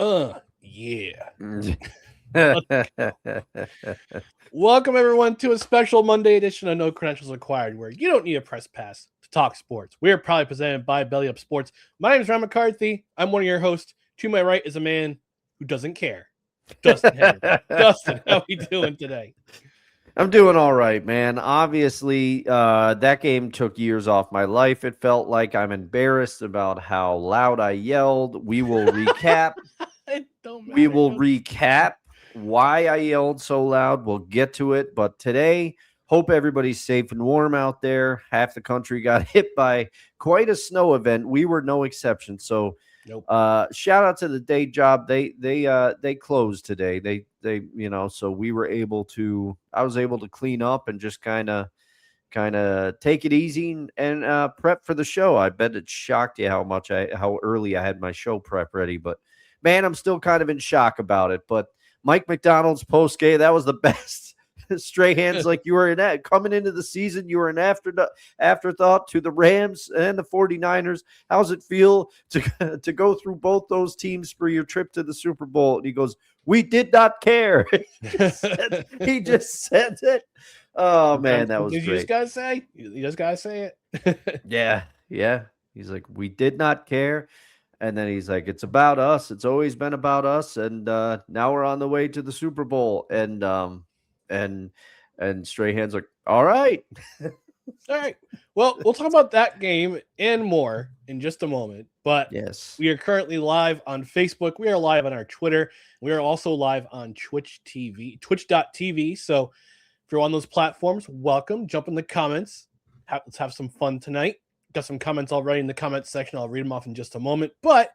Yeah. Welcome, everyone, to a special Monday edition of No Credentials Required, where you don't need a press pass to talk sports. We are proudly presented by Belly Up Sports. My name is Ron McCarthy. I'm one of your hosts. To my right is a man who doesn't care, Dustin Henry. Dustin, how are you doing today? I'm doing all right, man. Obviously, that game took years off my life. It felt like I'm embarrassed about how loud I yelled. We will recap. It don't We matter. will recap why I yelled so loud. We'll get to it. But today, hope everybody's safe and warm out there. Half the country got hit by quite a snow event. We were no exception. So, Nope. shout out to the day job. They closed today. They so we were able to. I was able to clean up and just kind of take it easy and prep for the show. I bet it shocked you how early I had my show prep ready, but man, I'm still kind of in shock about it. But Mike McDonald's post game, that was the best. Straight hands, like you were coming into the season, you were an afterthought to the Rams and the 49ers. How's it feel to go through both those teams for your trip to the Super Bowl? And he goes, "We did not care." He just said it. Oh man, that was Did you great. just gotta say? You just gotta say it. Yeah. He's like, "We did not care." And then he's like, "It's about us. It's always been about us." And now we're on the way to the Super Bowl. And Strahan's like, "All right." All right. Well, we'll talk about that game and more in just a moment. But Yes. we are currently live on Facebook. We are live on our Twitter. We are also live on Twitch TV, twitch.tv. So if you're on those platforms, welcome. Jump in the comments. Let's have some fun tonight. Got some comments already in the comments section. I'll read them off in just a moment. But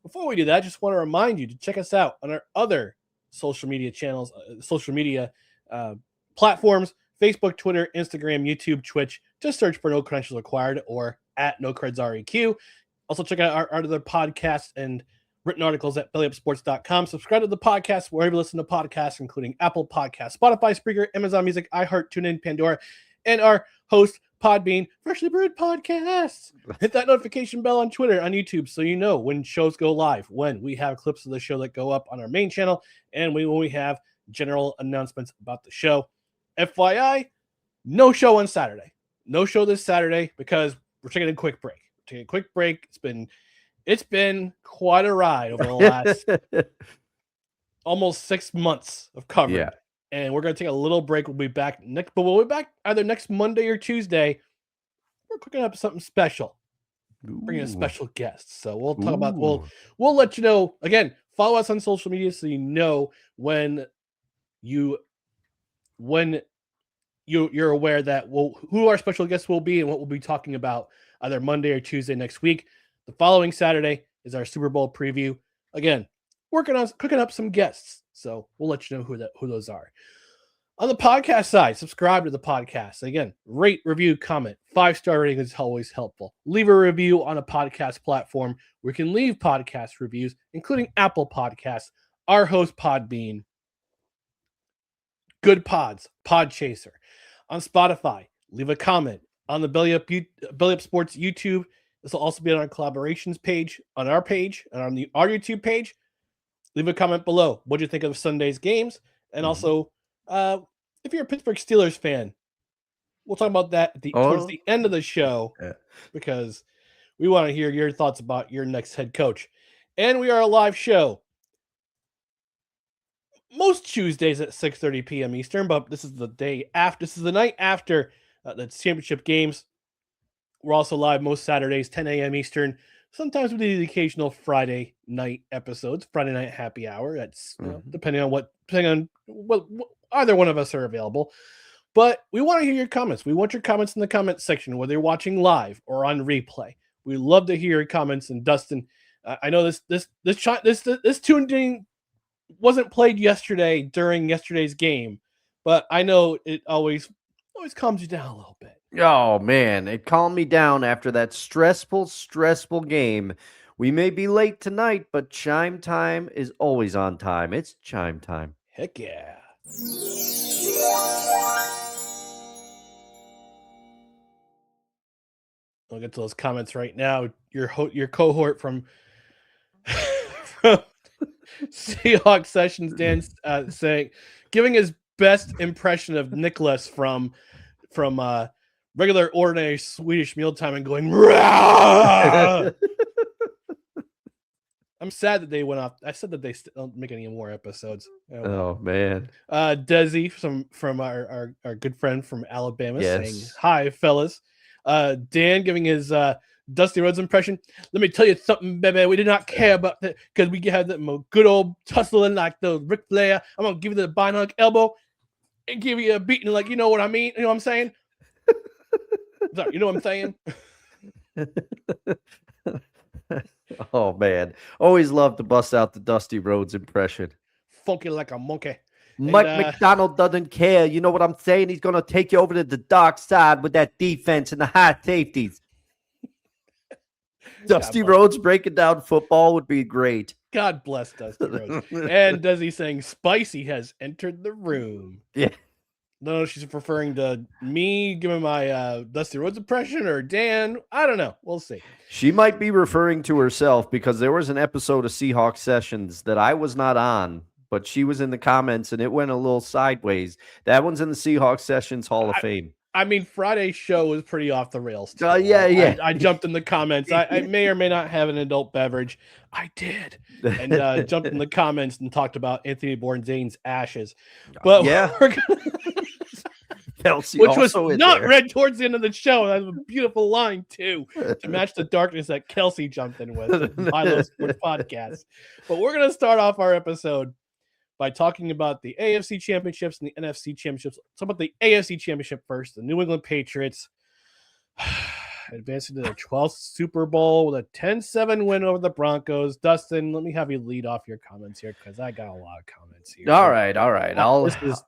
before we do that, I just want to remind you to check us out on our other social media channels, platforms. Facebook, Twitter, Instagram, YouTube, Twitch. Just search for No Credentials Required or at No Creds REQ. Also, check out our other podcasts and written articles at bellyupsports.com. Subscribe to the podcast wherever you listen to podcasts, including Apple Podcasts, Spotify, Spreaker, Amazon Music, iHeart, TuneIn, Pandora, and our host, Podbean, Freshly Brewed Podcasts. Hit that notification bell on Twitter, on YouTube, so you know when shows go live, when we have clips of the show that go up on our main channel, and when we have general announcements about the show. FYI, no show on Saturday. No show this Saturday because we're taking a quick break. It's been quite a ride over the last almost 6 months of coverage. Yeah. And we're going to take a little break. We'll be back either next Monday or Tuesday. We're cooking up something special. Bringing a special guest. So we'll talk about we'll let you know. Again, follow us on social media so you know when you're aware that who our special guests will be and what we'll be talking about either Monday or Tuesday next week. The following Saturday is our Super Bowl preview. Again, working on cooking up some guests, so we'll let you know who those are. On the podcast side, subscribe to the podcast. Again, rate, review, comment. 5-star rating is always helpful. Leave a review on a podcast platform where you can leave podcast reviews, including Apple Podcasts, our host Podbean, Good Pods, Podchaser. On Spotify, leave a comment. On the Belly Up Sports YouTube, this will also be on our collaborations page, on our page, and on our YouTube page. Leave a comment below. What do you think of Sunday's games? And also, if you're a Pittsburgh Steelers fan, we'll talk about that towards the end of the show because we want to hear your thoughts about your next head coach. And we are a live show most Tuesdays at 6:30 p.m. Eastern, but this is the day after. This is the night after the championship games. We're also live most Saturdays, 10 a.m. Eastern. Sometimes we do the occasional Friday night episodes, Friday night happy hour. That's depending on what either one of us are available. But we want to hear your comments. We want your comments in the comment section, whether you're watching live or on replay. We love to hear your comments. And Dustin, I know this tuning wasn't played yesterday during yesterday's game, but I know it always calms you down a little bit. Oh man, it calmed me down after that stressful game. We may be late tonight, but chime time is always on time. It's chime time. Heck yeah. I'll get to those comments right now. Your cohort from Seahawks Sessions Dan saying, giving his best impression of Nicholas from regular ordinary Swedish mealtime and going, Rah! I'm sad that they went off. I said that they don't make any more episodes. Oh man. Desi from our good friend from Alabama saying, Yes. "Hi, fellas." Dan giving his Dusty Rhodes impression. Let me tell you something, baby. We did not care about that because we had that good old tussling like the Ric Flair. I'm gonna give you the bionic elbow and give you a beating, like, you know what I mean? You know what I'm saying? Sorry, you know what I'm saying? Oh man, always love to bust out the Dusty Rhodes impression. Funky like a monkey. Mike McDonald doesn't care. You know what I'm saying? He's gonna take you over to the dark side with that defense and the high safeties. Dusty Rhodes breaking down football would be great. God bless Dusty Rhodes. And Desi saying Spicy has entered the room. Yeah. No, she's referring to me giving my Dusty Rhodes impression or Dan. I don't know. We'll see. She might be referring to herself because there was an episode of Seahawks Sessions that I was not on, but she was in the comments and it went a little sideways. That one's in the Seahawks Sessions Hall of Fame. I mean, Friday's show was pretty off the rails. Yeah. I jumped in the comments. I may or may not have an adult beverage. I did. And jumped in the comments and talked about Anthony Bourdain's ashes. But yeah. Kelsey which was not read towards the end of the show. That was a beautiful line, too, to match the darkness that Kelsey jumped in with. Milo Sports Podcast. But we're going to start off our episode by talking about the AFC Championships and the NFC Championships. Let's talk about the AFC Championship first. The New England Patriots advancing to their 12th Super Bowl with a 10-7 win over the Broncos. Dustin, let me have you lead off your comments here because I got a lot of comments here. All right.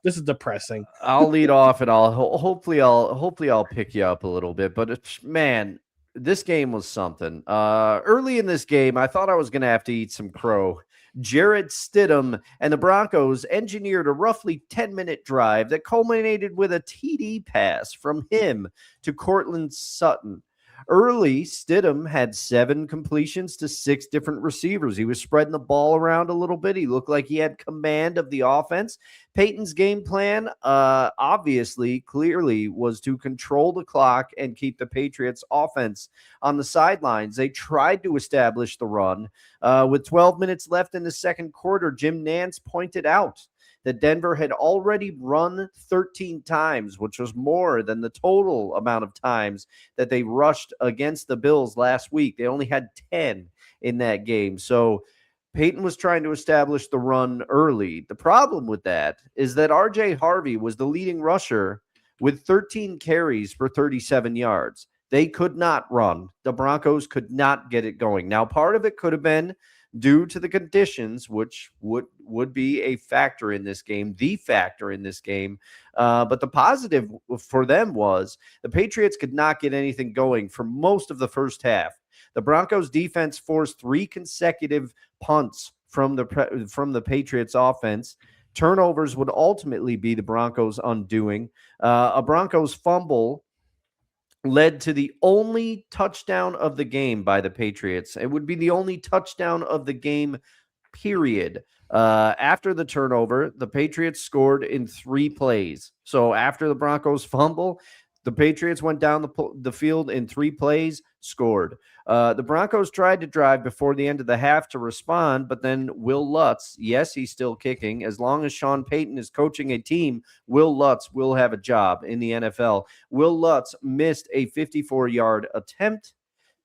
This is depressing. I'll lead off and hopefully I'll pick you up a little bit. But man, this game was something. Early in this game, I thought I was going to have to eat some crow. Jarrett Stidham and the Broncos engineered a roughly 10-minute drive that culminated with a TD pass from him to Courtland Sutton. Early, Stidham had 7 completions to 6 different receivers. He was spreading the ball around a little bit. He looked like he had command of the offense. Peyton's game plan, clearly, was to control the clock and keep the Patriots offense on the sidelines. They tried to establish the run. With 12 minutes left in the second quarter, Jim Nantz pointed out that Denver had already run 13 times, which was more than the total amount of times that they rushed against the Bills last week. They only had 10 in that game. So Peyton was trying to establish the run early. The problem with that is that R.J. Harvey was the leading rusher with 13 carries for 37 yards. They could not run. The Broncos could not get it going. Now, part of it could have been due to the conditions, which would be a factor in this game, the factor in this game. But the positive for them was the Patriots could not get anything going for most of the first half. The Broncos defense forced 3 consecutive punts from the Patriots offense. Turnovers would ultimately be the Broncos' undoing. A Broncos fumble led to the only touchdown of the game by the Patriots. It would be the only touchdown of the game, period. After the turnover, the Patriots scored in 3 plays. So after the Broncos fumble, the Patriots went down the field in 3 plays, scored. The Broncos tried to drive before the end of the half to respond, but then Will Lutz, yes, he's still kicking. As long as Sean Payton is coaching a team, Will Lutz will have a job in the NFL. Will Lutz missed a 54-yard attempt.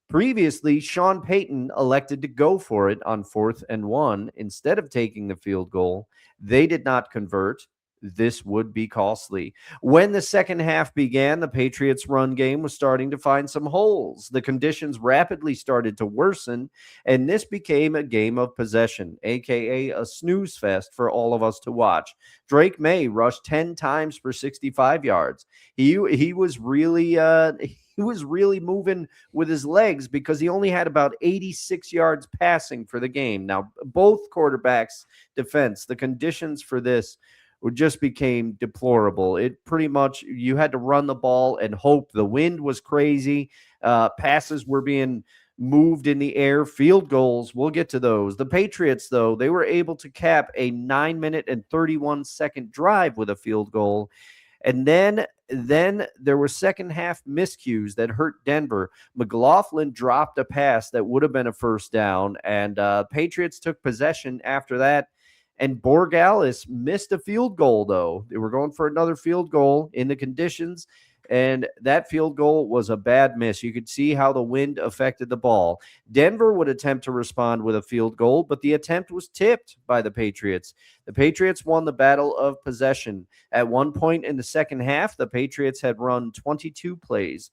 Previously, Sean Payton elected to go for it on 4th and 1 instead of taking the field goal. They did not convert. This would be costly. When the second half began, the Patriots' run game was starting to find some holes. The conditions rapidly started to worsen, and this became a game of possession, aka a snooze fest for all of us to watch. Drake May rushed 10 times for 65 yards. He was really moving with his legs because he only had about 86 yards passing for the game. Now, both quarterbacks' defense, the conditions for this just became deplorable. It pretty much, you had to run the ball and hope. The wind was crazy. Passes were being moved in the air, field goals. We'll get to those. The Patriots, though, they were able to cap a 9-minute and 31-second drive with a field goal. And then there were second half miscues that hurt Denver. McLaughlin dropped a pass that would have been a first down, and Patriots took possession after that. And Borgalis missed a field goal, though. They were going for another field goal in the conditions, and that field goal was a bad miss. You could see how the wind affected the ball. Denver would attempt to respond with a field goal, but the attempt was tipped by the Patriots. The Patriots won the battle of possession. At one point in the second half, the Patriots had run 22 plays.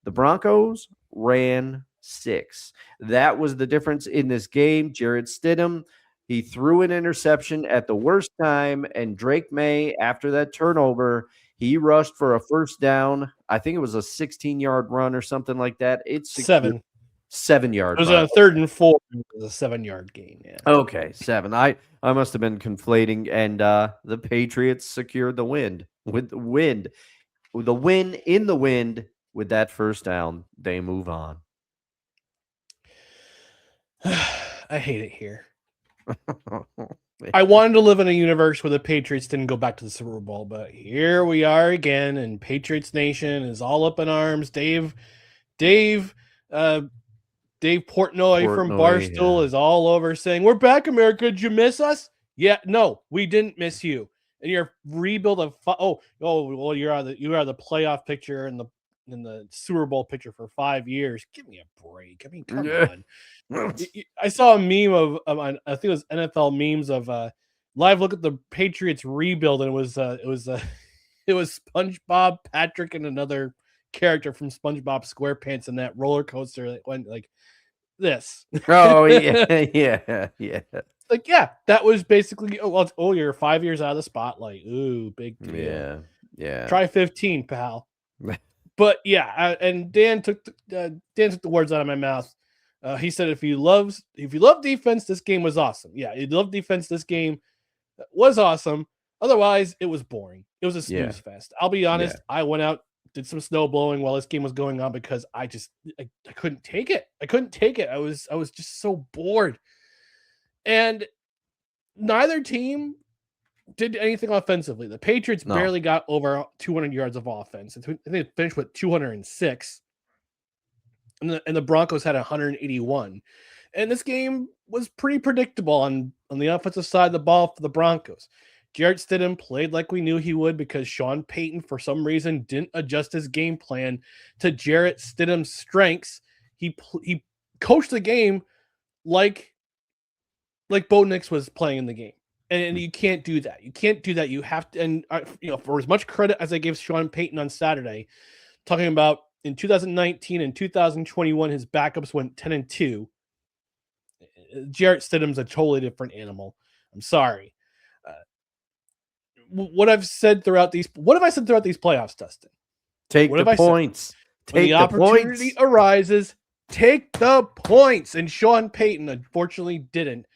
The Broncos ran 6. That was the difference in this game. Jarrett Stidham, he threw an interception at the worst time, and Drake May, after that turnover, he rushed for a first down. I think it was a 16-yard run or something like that. It's 7-yard. It was a 3rd and 4. It was a 7-yard gain. Yeah. Okay, 7. I must have been conflating, and the Patriots secured the win with the wind. With the win in the wind with that first down, they move on. I hate it here. I wanted to live in a universe where the Patriots didn't go back to the Super Bowl, but here we are again, and Patriots Nation is all up in arms. Dave Portnoy from Barstool is all over saying, "We're back, America. Did you miss us?" Yeah, no, we didn't miss you. And your rebuild of well, you are the playoff picture and the Super Bowl picture for 5 years. Give me a break. I mean, come on. I saw a meme of I think it was NFL memes of live look at the Patriots rebuild, and it was SpongeBob, Patrick, and another character from SpongeBob SquarePants in that roller coaster that went like this. Oh yeah. Like, yeah, that was basically you're 5 years out of the spotlight. Ooh, big deal. Yeah. Try 15, pal. But yeah, and Dan took the words out of my mouth. He said, if you love defense, this game was awesome. Yeah, you love defense, this game was awesome. Otherwise, it was boring. It was a snooze fest. I'll be honest. Yeah. I went out, did some snow blowing while this game was going on because I couldn't take it. I was just so bored. And neither team did anything offensively. The Patriots barely got over 200 yards of offense. I think they finished with 206. And the Broncos had 181. And this game was pretty predictable on the offensive side of the ball for the Broncos. Jarrett Stidham played like we knew he would because Sean Payton, for some reason, didn't adjust his game plan to Jarrett Stidham's strengths. He coached the game like Bo Nix was playing in the game. And you can't do that. You have to, and for as much credit as I gave Sean Payton on Saturday, talking about in 2019 and 2021, his backups went 10-2. Jarrett Stidham's a totally different animal. I'm sorry. What have I said throughout these playoffs, Dustin? Take the points. When the opportunity arises, take the points. And Sean Payton, unfortunately, didn't.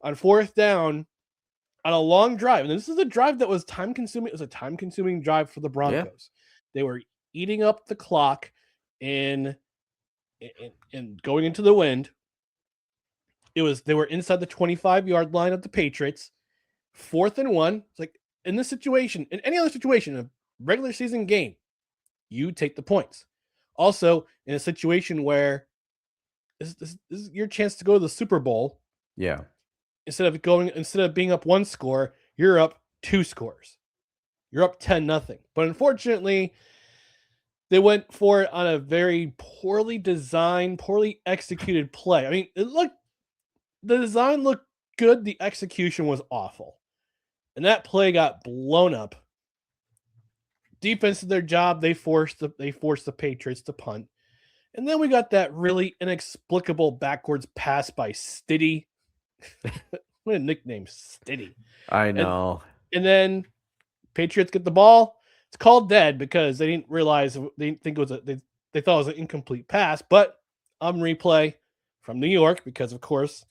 On 4th down, on a long drive, and this is a drive that was time-consuming. It was a time-consuming drive for the Broncos. Yeah. They were eating up the clock in going into the wind. They were inside the 25-yard line of the Patriots. 4th and 1. It's like, in this situation, in any other situation, a regular season game, you take the points. Also, in a situation where this is your chance to go to the Super Bowl. Yeah. Instead of being up 1 score, you're up 2 scores. You're up 10-0. But unfortunately, they went for it on a very poorly designed, poorly executed play. I mean, the design looked good. The execution was awful. And that play got blown up. Defense did their job. They forced the Patriots to punt. And then we got that really inexplicable backwards pass by Stiddy. What a nickname, Stiddy. I know. And then Patriots get the ball. It's called dead because they didn't realize, they didn't think it was they thought it was an incomplete pass. But on replay from New York, because of course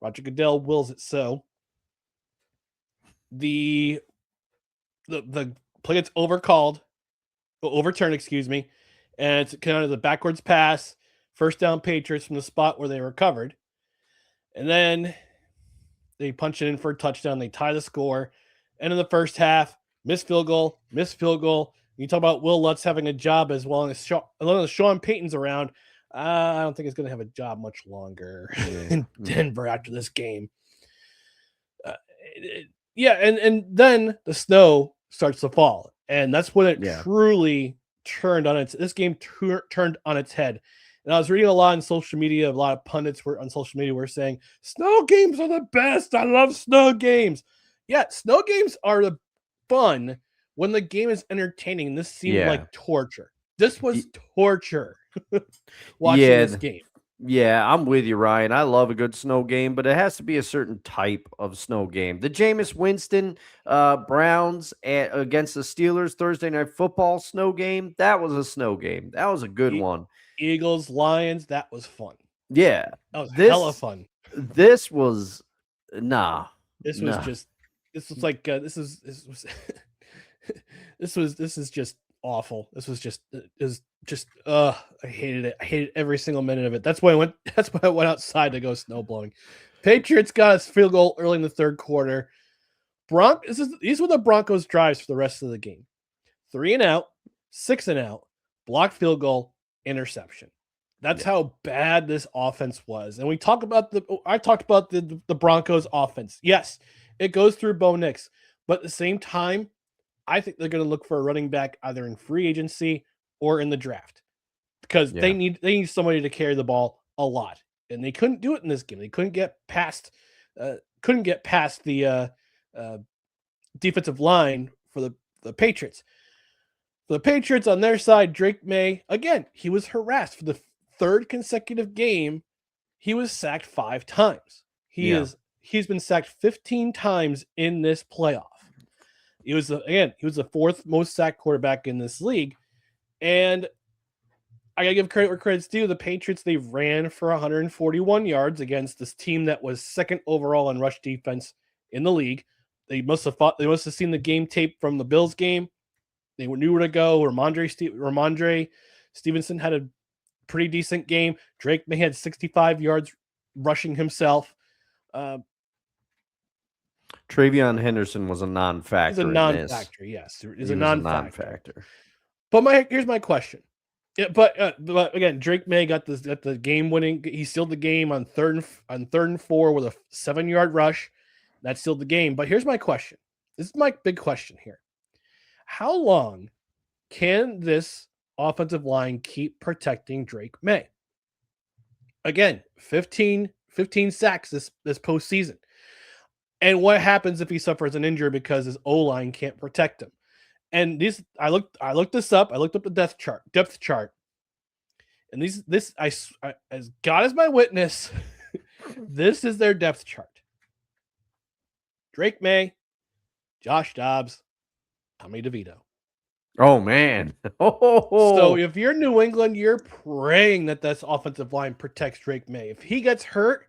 Roger Goodell wills it so, the play gets overturned, and it's kind of the backwards pass First down Patriots from the spot where they recovered. And then they punch it in for a touchdown. They tie the score. And in the first half, missed field goal. You talk about Will Lutz having a job as long as Sean Payton's around. I don't think he's going to have a job much longer in Denver after this game. And then the snow starts to fall. And that's when it truly turned on this game turned on its head. And I was reading a lot on social media. A lot of pundits were on social media were saying, snow games are the best. I love snow games. Yeah, snow games are the fun when the game is entertaining. This seemed like torture. This was torture watching this game. Yeah, I'm with you, Ryan. I love a good snow game, but it has to be a certain type of snow game. The Jameis Winston Browns against the Steelers Thursday Night Football snow game, that was a snow game. That was a good one. Eagles, Lions, that was fun. Yeah. That was hella fun. This was This is just awful. I hated it. I hated every single minute of it. That's why I went outside to go snowblowing. Patriots got a field goal early in the third quarter. These were the Broncos' drives for the rest of the game. 3 and out, 6 and out, blocked field goal, interception. That's how bad this offense was. And I talked about the Broncos offense. Yes, it goes through Bo Nix, but at the same time, I think they're going to look for a running back either in free agency or in the draft because they need somebody to carry the ball a lot, and they couldn't do it in this game. They couldn't get past the defensive line for the Patriots. For the Patriots on their side, Drake May, again, he was harassed for the third consecutive game. He was sacked 5 times. He's been sacked 15 times in this playoff. He was the 4th most sacked quarterback in this league. And I got to give credit where credit's due. The Patriots, they ran for 141 yards against this team that was 2nd overall in rush defense in the league. They must have seen the game tape from the Bills game. They knew where to go. Ramondre Stevenson had a pretty decent game. Drake May had 65 yards rushing himself. Travion Henderson was a non-factor. He's a non-factor, yes. He's a non-factor. But here's my question. Yeah, but again, Drake May got the game-winning. He sealed the game on third and 4 with a 7-yard rush. That sealed the game. But here's my question. This is my big question here. How long can this offensive line keep protecting Drake May? Again, 15 sacks this postseason. And what happens if he suffers an injury because his O-line can't protect him? And I looked this up. I looked up the depth chart. And as God is my witness, this is their depth chart. Drake May, Josh Dobbs, Tommy DeVito. Oh, man. So if you're New England, you're praying that this offensive line protects Drake May. If he gets hurt,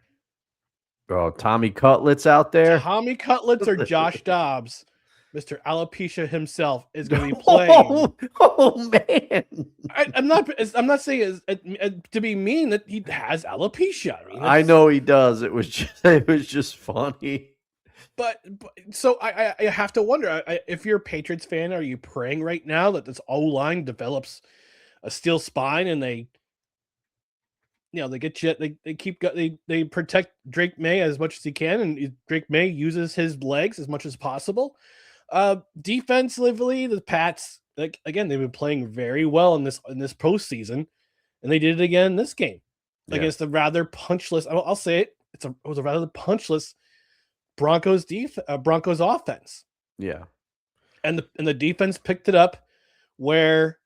Tommy Cutlets out there. Tommy Cutlets or Josh Dobbs, Mr. Alopecia himself, is going to be playing. Oh man! I'm not saying to be mean that he has alopecia. I know he does. It was just funny. But so I have to wonder if you're a Patriots fan, are you praying right now that this O-line develops a steel spine and they get you, they protect Drake May as much as he can, and Drake May uses his legs as much as possible. Defensively, the Pats, again, they've been playing very well in this postseason, and they did it again in this game against the rather punchless. I'll say it. It was a rather punchless Broncos offense. Yeah, and the defense picked it up where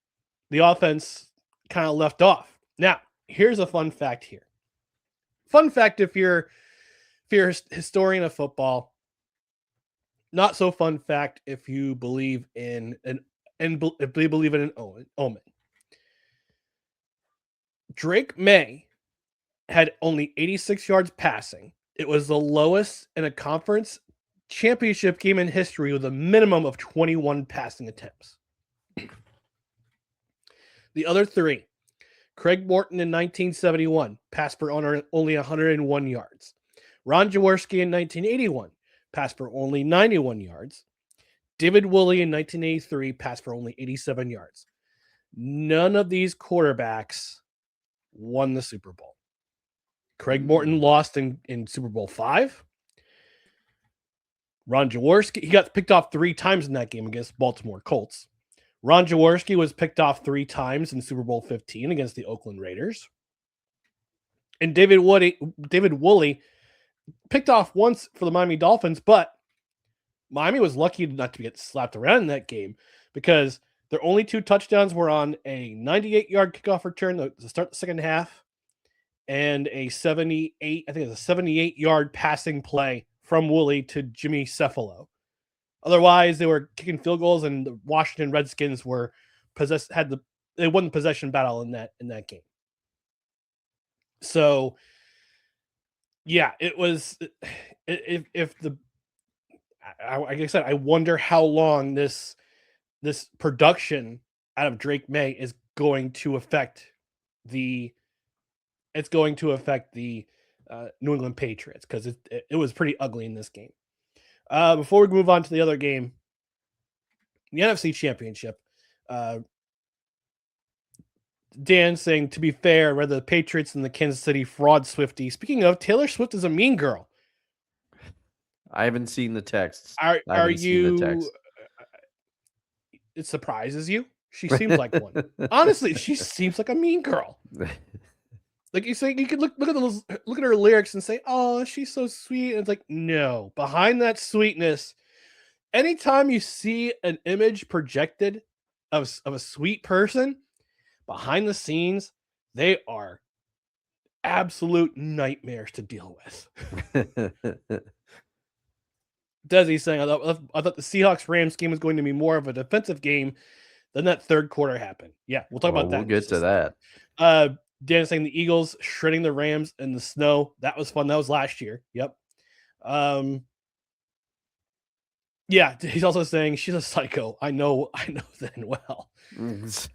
the offense kind of left off. Now, here's a fun fact here. Fun fact if you're a historian of football. Not so fun fact if you believe in an omen. Drake May had only 86 yards passing. It was the lowest in a conference championship game in history with a minimum of 21 passing attempts. The other 3, Craig Morton in 1971, passed for only 101 yards. Ron Jaworski in 1981, passed for only 91 yards. David Woolley in 1983, passed for only 87 yards. None of these quarterbacks won the Super Bowl. Craig Morton lost in Super Bowl V. Ron Jaworski, he got picked off 3 times in that game against Baltimore Colts. Ron Jaworski was picked off 3 times in Super Bowl 15 against the Oakland Raiders. And David Woolley picked off once for the Miami Dolphins, but Miami was lucky not to get slapped around in that game because their only 2 touchdowns were on a 98-yard kickoff return to start the second half and a 78-yard passing play from Woolley to Jimmy Cephalo. Otherwise, they were kicking field goals, and the Washington Redskins were they won the possession battle in that game. So, yeah, it was. Like I said, I wonder how long this production out of Drake May is going to affect the. It's going to affect the New England Patriots because it was pretty ugly in this game. Before we move on to the other game, the NFC Championship, Dan saying, to be fair, rather the Patriots and the Kansas City fraud Swifty. Speaking of, Taylor Swift is a mean girl. I haven't seen the texts. Are you? It surprises you. She seems like one. Honestly, she seems like a mean girl. Like you say, you could look at her lyrics and say, "Oh, she's so sweet." And it's like, no. Behind that sweetness, anytime you see an image projected of a sweet person, behind the scenes, they are absolute nightmares to deal with. Desi saying, I thought the Seahawks-Rams game was going to be more of a defensive game than that third quarter happened. Yeah, we'll talk about that. We'll get to that. Dan saying the Eagles shredding the Rams in the snow. That was fun. That was last year. Yep. Yeah, he's also saying she's a psycho. I know then well. And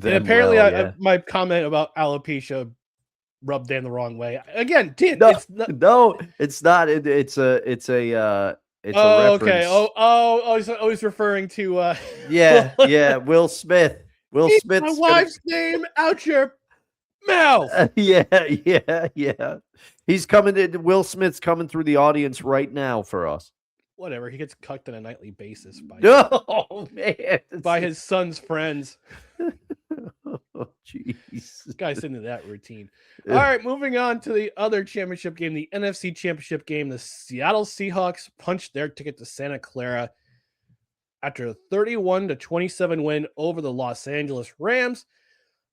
apparently my comment about alopecia rubbed Dan the wrong way. Again, Dan, it's not. It's a reference. Okay. He's referring to yeah, Will Smith. Will Smith. My wife's name out your mouth. Yeah. He's coming in. Will Smith's coming through the audience right now for us. Whatever. He gets cucked on a nightly basis by his son's friends. Oh, jeez. This guy's into that routine. All right, moving on to the other championship game, the NFC Championship game. The Seattle Seahawks punched their ticket to Santa Clara after a 31-27 win over the Los Angeles Rams.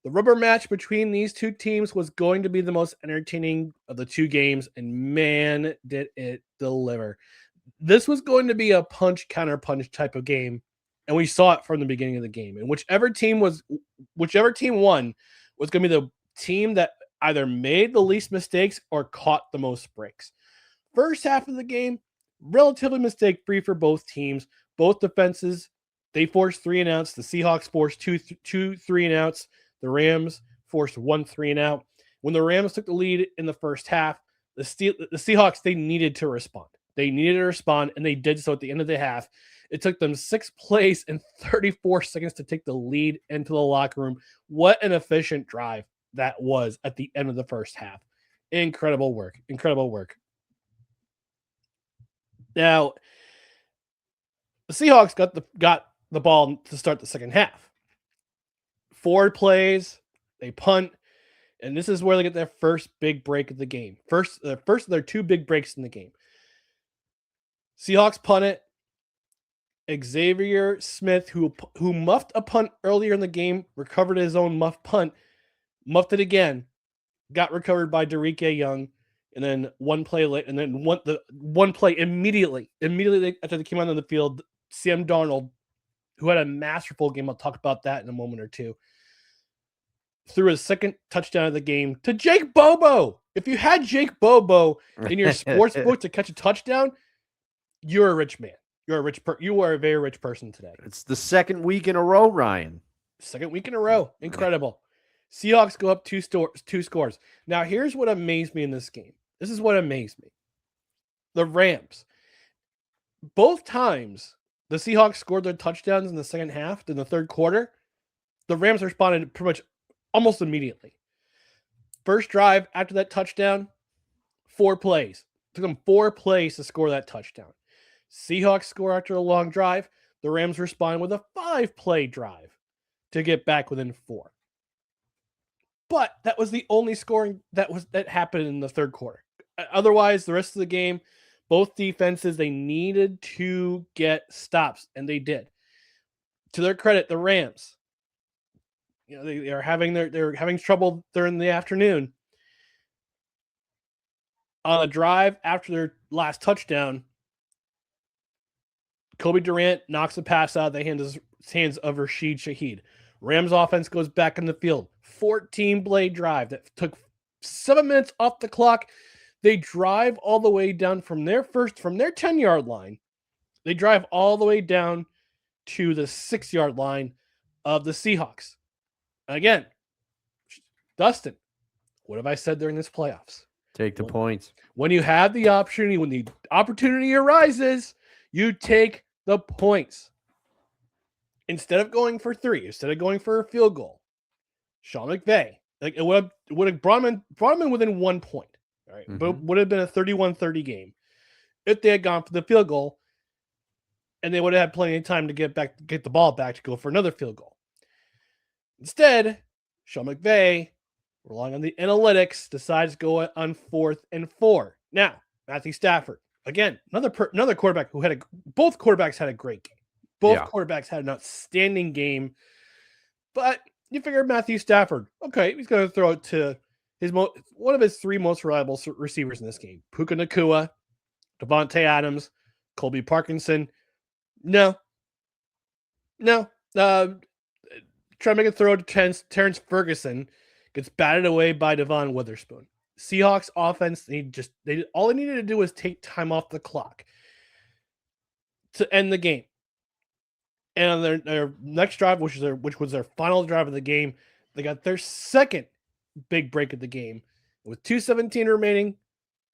The rubber match between these two teams was going to be the most entertaining of the two games, and man, did it deliver. This was going to be a punch counter punch type of game, and we saw it from the beginning of the game. And whichever team won was going to be the team that either made the least mistakes or caught the most breaks. First half of the game, relatively mistake-free for both teams. Both defenses, they forced 3 and outs. The Seahawks forced two 3 and outs. The Rams forced 1 3 and out. When the Rams took the lead in the first half, the Seahawks, they needed to respond. And they did so at the end of the half. It took them 6 plays and 34 seconds to take the lead into the locker room. What an efficient drive that was at the end of the first half. Incredible work. Now, the Seahawks got the ball to start the second half. 4 plays, they punt, and this is where they get their first big break of the game. First of their 2 big breaks in the game. Seahawks punt it. Xavier Smith, who muffed a punt earlier in the game, recovered his own muffed punt, muffed it again, got recovered by Derike Young, and then one play late, and then one play immediately after they came out on the field, Sam Darnold, who had a masterful game, I'll talk about that in a moment or two, threw his second touchdown of the game to Jake Bobo. If you had Jake Bobo in your sports book to catch a touchdown, you're a rich man. You are a very rich person today. It's the second week in a row, Ryan. Second week in a row. Incredible. Seahawks go up two scores. Now, here's what amazed me in this game. This is what amazed me. The Rams. Both times the Seahawks scored their touchdowns in the second half, in the third quarter, the Rams responded pretty much almost immediately. First drive after that touchdown, 4 plays. It took them 4 plays to score that touchdown. Seahawks score after a long drive. The Rams respond with a 5-play drive to get back within 4. But that was the only scoring that happened in the third quarter. Otherwise, the rest of the game, both defenses, they needed to get stops, and they did. To their credit, the Rams, they're having trouble during the afternoon. On a drive after their last touchdown, Kobe Durant knocks a pass out of the hands of Rashid Shaheed. Rams offense goes back in the field. 14-play drive that took 7 minutes off the clock. They drive all the way down from their 10-yard line. They drive all the way down to the 6-yard line of the Seahawks. Again, Dustin, what have I said during this playoffs? Take the points. When you have the opportunity, when the opportunity arises, you take the points. Instead of going for 3, instead of going for a field goal, Sean McVay, it would have brought him in within 1 point. All right, but would have been a 31-30 game if they had gone for the field goal, and they would have had plenty of time to get the ball back to go for another field goal. Instead, Sean McVay, relying on the analytics, decides to go on 4th and 4. Now, Matthew Stafford, again, another quarterback who both quarterbacks had a great game. Both quarterbacks had an outstanding game, but you figure Matthew Stafford, okay, he's going to throw it to one of his 3 most reliable receivers in this game: Puka Nacua, Devontae Adams, Colby Parkinson. No. Try to make a throw to Terrence Ferguson, gets batted away by Devon Witherspoon. Seahawks offense, all they needed to do was take time off the clock to end the game. And on their next drive, which was their final drive of the game, they got their second big break of the game. With 2:17 remaining,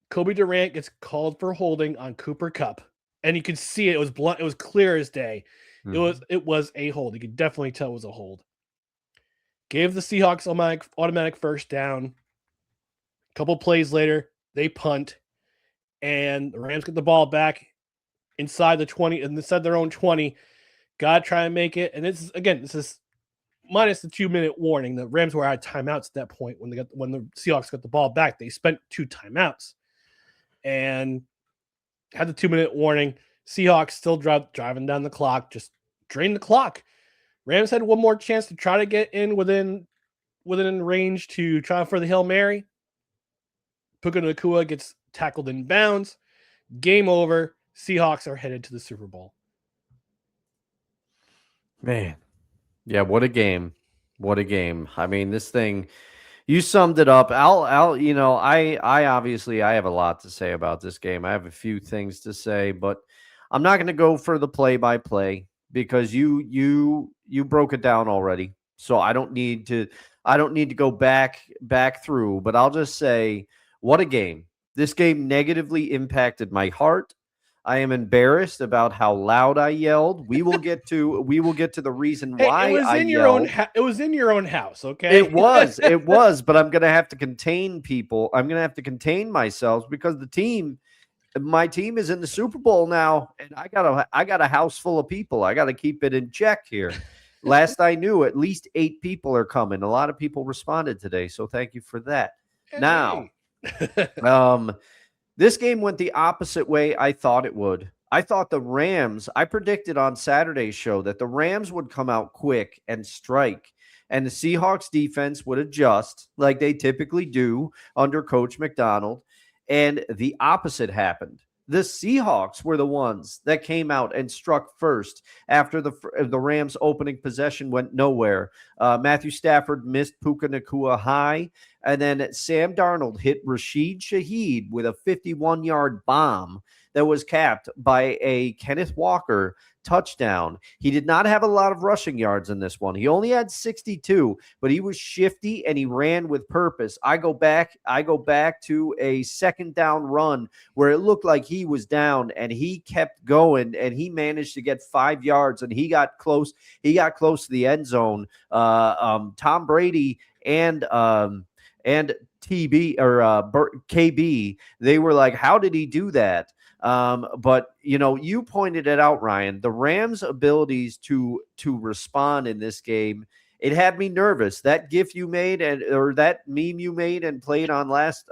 Kobe Durant gets called for holding on Cooper Kupp, and you could see it. It was blunt. It was clear as day. It was a hold. You could definitely tell it was a hold. Gave the Seahawks automatic first down. A couple plays later, they punt, and the Rams get the ball back inside the 20, and inside their own 20. Got to try and make it. And this is minus the 2-minute warning. The Rams were out of timeouts at that point when the Seahawks got the ball back. They spent 2 timeouts and had the 2-minute warning. Seahawks still driving down the clock, just drain the clock. Rams had one more chance to try to get in within range to try for the Hail Mary. Puka Nacua gets tackled in bounds. Game over. Seahawks are headed to the Super Bowl. Man. Yeah, what a game. What a game. I mean, this thing, you summed it up. I obviously have a lot to say about this game. I have a few things to say, but I'm not going to go for the play-by-play because you broke it down already. So I don't need to go back through, but I'll just say, what a game. This game negatively impacted my heart. I am embarrassed about how loud I yelled. We will get to the reason why I yelled. It was in your own house, okay? It was, but I'm going to have to contain people. I'm going to have to contain myself because my team is in the Super Bowl now, and I got a house full of people. I got to keep it in check here. Last I knew, at least 8 people are coming. A lot of people responded today, so thank you for that. Hey. Now, this game went the opposite way I thought it would. I thought the Rams, I predicted on Saturday's show that the Rams would come out quick and strike, and the Seahawks defense would adjust like they typically do under Coach McDonald, and the opposite happened. The Seahawks were the ones that came out and struck first after the Rams' opening possession went nowhere. Matthew Stafford missed Puka Nacua high, And then Sam Darnold hit Rashid Shaheed with a 51-yard bomb that was capped by a Kenneth Walker touchdown. He did not have a lot of rushing yards in this one. He only had 62, but he was shifty and he ran with purpose. I go back to a second down run where it looked like he was down and he kept going and he managed to get 5 yards and he got close. He got close to the end zone. Tom Brady and TB or KB, they were like, how did he do that? But you pointed it out, Ryan, the Rams' abilities to respond in this game, it had me nervous. That gif you made or that meme you made and played on last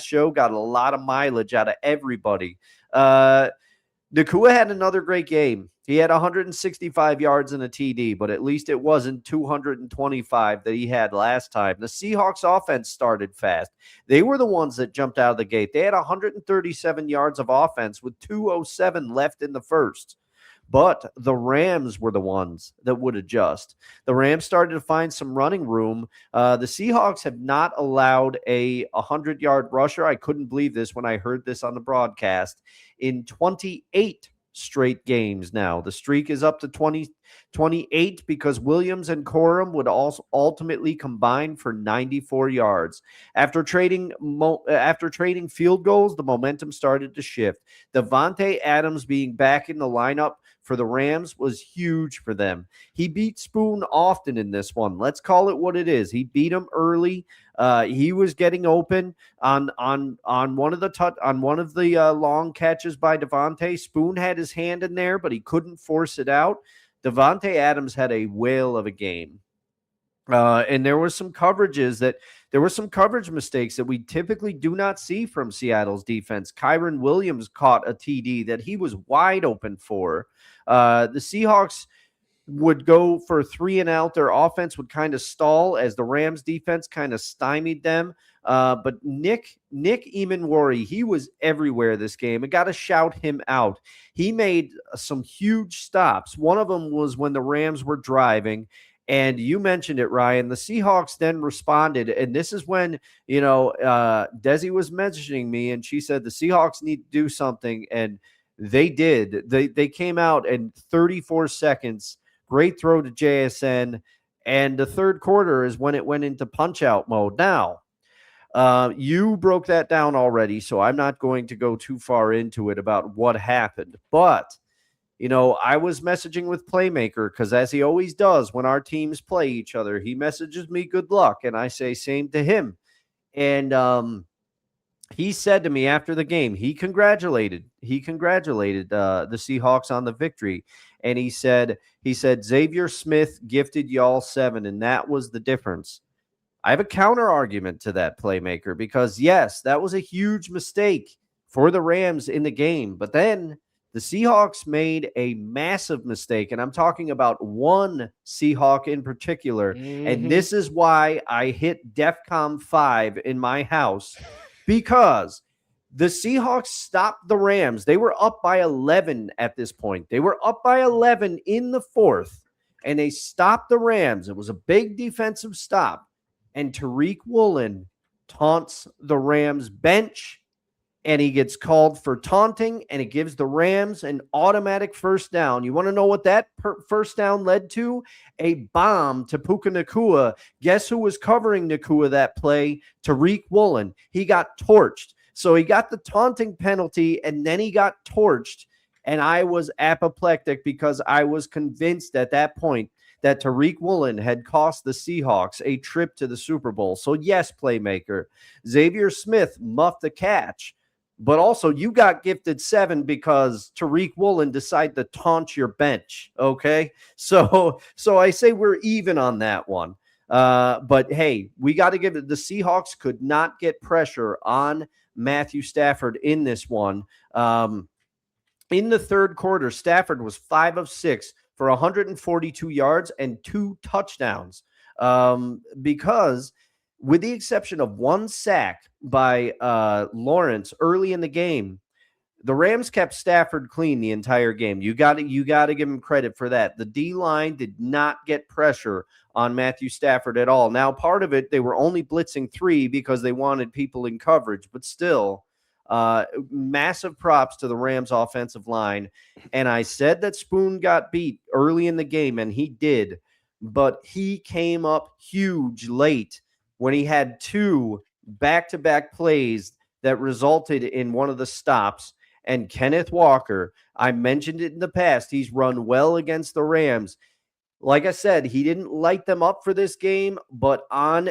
show got a lot of mileage out of everybody. Nacua had another great game. He had 165 yards and a TD, but at least it wasn't 225 that he had last time. The Seahawks offense started fast. They were the ones that jumped out of the gate. They had 137 yards of offense with 2:07 left in the first. But the Rams were the ones that would adjust. The Rams started to find some running room. The Seahawks have not allowed a 100-yard rusher. I couldn't believe this when I heard this on the broadcast. In 28 straight games now. The streak is up to 28 because Williams and Corum would also ultimately combine for 94 yards. After trading field goals, the momentum started to shift. Davante Adams being back in the lineup for the Rams was huge for them. He beat Spoon often in this one. Let's call it what it is. He beat him early. He was getting open on one of the long catches by Davante. Spoon had his hand in there, but he couldn't force it out. Davante Adams had a whale of a game. And there were some coverage mistakes that we typically do not see from Seattle's defense. Kyron Williams caught a TD that he was wide open for. The Seahawks would go for 3 and out. Their offense would kind of stall as the Rams defense kind of stymied them. But Nick Emanwari, he was everywhere this game. I got to shout him out. He made some huge stops. One of them was when the Rams were driving. And you mentioned it, Ryan. The Seahawks then responded. And this is when, Desi was messaging me and she said the Seahawks need to do something. And they did. They came out in 34 seconds. Great throw to JSN. And the third quarter is when it went into punch-out mode. Now, you broke that down already, so I'm not going to go too far into it about what happened. But, I was messaging with Playmaker because as he always does when our teams play each other, he messages me good luck, and I say same to him. And he said to me after the game, he congratulated the Seahawks on the victory. And he said, Xavier Smith gifted y'all 7, and that was the difference. I have a counter argument to that, Playmaker, because yes, that was a huge mistake for the Rams in the game. But then the Seahawks made a massive mistake, and I'm talking about one Seahawk in particular. Mm-hmm. And this is why I hit DEFCON 5 in my house, because the Seahawks stopped the Rams. They were up by 11 at this point. They were up by 11 in the fourth, and they stopped the Rams. It was a big defensive stop. And Tariq Woolen taunts the Rams bench, and he gets called for taunting, and it gives the Rams an automatic first down. You want to know what that first down led to? A bomb to Puka Nacua. Guess who was covering Nacua that play? Tariq Woolen. He got torched. So he got the taunting penalty, and then he got torched, and I was apoplectic because I was convinced at that point that Tariq Woolen had cost the Seahawks a trip to the Super Bowl. So yes, Playmaker, Xavier Smith muffed the catch, but also you got gifted 7 because Tariq Woolen decided to taunt your bench. Okay. So I say we're even on that one. But hey, we got to give it. The Seahawks could not get pressure on Matthew Stafford in this one. In the third quarter, Stafford was 5 of 6 for 142 yards and 2 touchdowns. Because with the exception of 1 sack by Lawrence early in the game, the Rams kept Stafford clean the entire game. You got to give him credit for that. The D-line did not get pressure on Matthew Stafford at all. Now, part of it, they were only blitzing 3 because they wanted people in coverage, but still, massive props to the Rams offensive line. And I said that Spoon got beat early in the game, and he did, but he came up huge late when he had 2 back-to-back plays that resulted in one of the stops. And Kenneth Walker, I mentioned it in the past, he's run well against the Rams. Like I said, he didn't light them up for this game, but on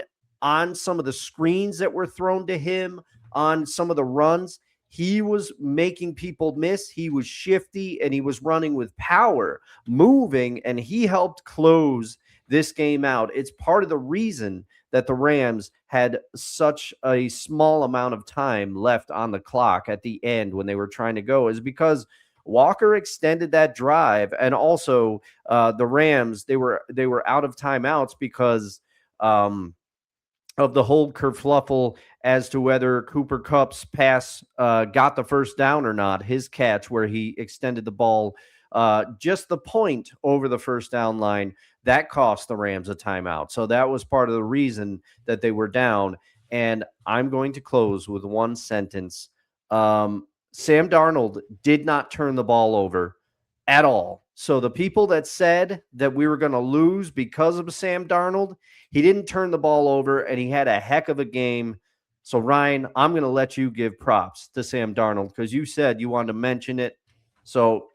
some of the screens that were thrown to him, on some of the runs, he was making people miss. He was shifty, and he was running with power, moving, and he helped close this game out. It's part of the reason that the Rams had such a small amount of time left on the clock at the end when they were trying to go, is because Walker extended that drive. And also the Rams, they were out of timeouts because of the whole kerfluffle as to whether Cooper Kupp's pass got the first down or not. His catch where he extended the ball just the point over the first down line, that cost the Rams a timeout. So that was part of the reason that they were down. And I'm going to close with one sentence. Sam Darnold did not turn the ball over at all. So the people that said that we were going to lose because of Sam Darnold, he didn't turn the ball over, and he had a heck of a game. So, Ryan, I'm going to let you give props to Sam Darnold because you said you wanted to mention it. So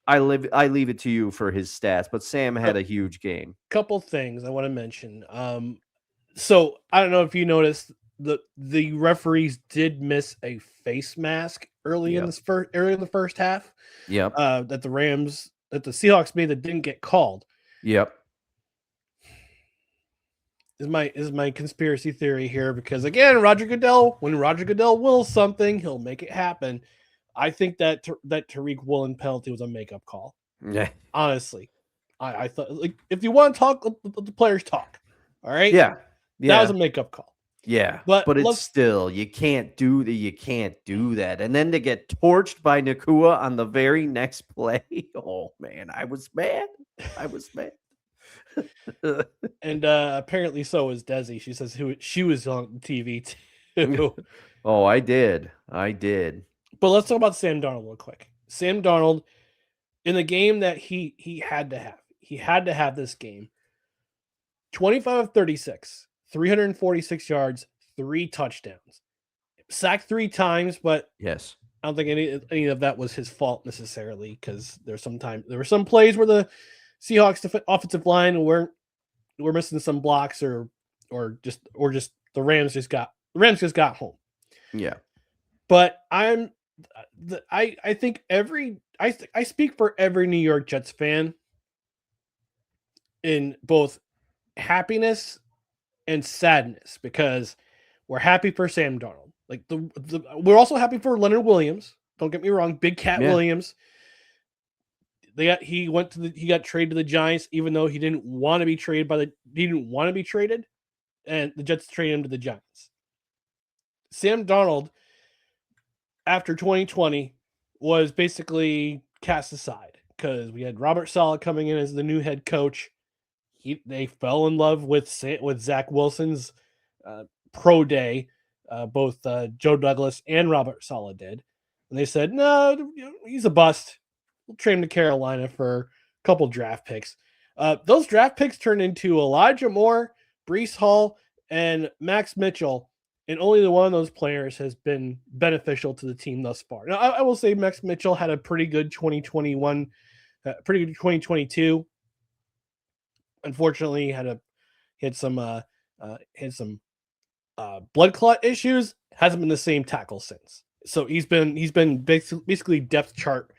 I leave it to you for his stats, but Sam had a huge game. Couple things I want to mention. So I don't know if you noticed the referees did miss a face mask early in the first half. Yep. That the Seahawks made that didn't get called. Yep. Is my conspiracy theory here, because again, when Roger Goodell wills something, he'll make it happen. I think that that Tariq Woolen penalty was a makeup call. Yeah. Honestly, I thought, like, if you want to talk, let the players talk. All right. Yeah. That was a makeup call. Yeah. But it's still, you can't do that. And then to get torched by Nakua on the very next play. Oh man, I was mad. And apparently so was Desi. She says she was on TV too. Oh, I did. But let's talk about Sam Darnold real quick. Sam Darnold, in the game that he had to have this game, 25 of 36, 346 yards, 3 touchdowns, sacked 3 times, but yes, I don't think any of that was his fault necessarily, because there were some plays where the Seahawks offensive line were missing some blocks, or just the Rams just got home. Yeah. But I think I speak for every New York Jets fan in both happiness and sadness, because we're happy for Sam Darnold. Like we're also happy for Leonard Williams. Don't get me wrong, Big Cat Williams. He got traded to the Giants, even though he didn't want to be traded and the Jets traded him to the Giants. Sam Darnold, after 2020, was basically cast aside because we had Robert Saleh coming in as the new head coach. They fell in love with Zach Wilson's pro day. Both Joe Douglas and Robert Saleh did. And they said, no, he's a bust. We'll trade him to Carolina for a couple draft picks. Those draft picks turned into Elijah Moore, Breece Hall, and Max Mitchell. And only the one of those players has been beneficial to the team thus far. Now, I will say Max Mitchell had a pretty good 2021, pretty good 2022. Unfortunately, he had some blood clot issues. Hasn't been the same tackle since. So he's been basically depth chart,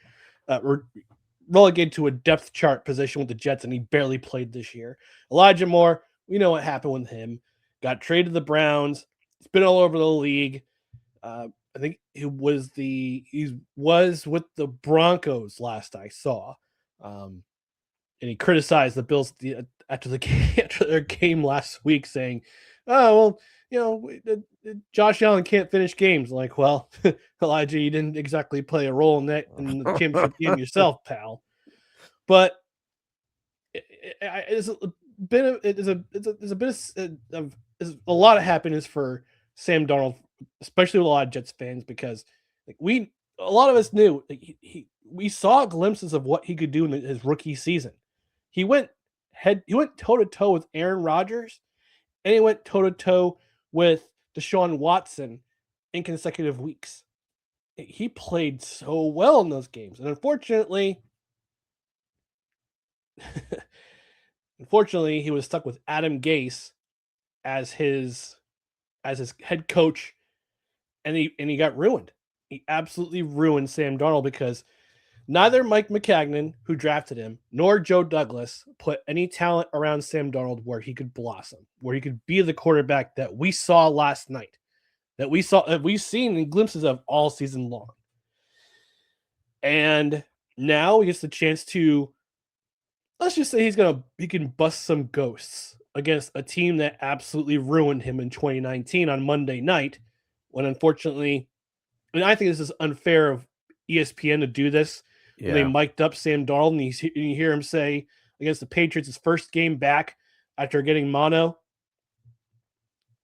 relegated to a depth chart position with the Jets, and he barely played this year. Elijah Moore, we know what happened with him. Got traded to the Browns. It's been all over the league. I think he was with the Broncos last I saw, and he criticized the Bills after their game last week, saying, "Oh well, Josh Allen can't finish games. Like, well, Elijah, you didn't exactly play a role in the championship game yourself, pal. But it's a lot of happiness for Sam Darnold, especially with a lot of Jets fans, because a lot of us knew we saw glimpses of what he could do in his rookie season. He went toe to toe with Aaron Rodgers, and he went toe to toe with Deshaun Watson in consecutive weeks. He played so well in those games, and unfortunately, he was stuck with Adam Gase as his head coach, and he got ruined. He absolutely ruined Sam Darnold because neither Mike McCarthy, who drafted him, nor Joe Douglas put any talent around Sam Darnold where he could blossom, where he could be the quarterback that we saw last night, that we've seen in glimpses of all season long. And now he gets the chance to, let's just say he can bust some ghosts against a team that absolutely ruined him in 2019 on Monday night, when unfortunately, I think this is unfair of ESPN to do this. Yeah. When they mic'd up Sam Darnold, and you hear him say against the Patriots, his first game back after getting mono,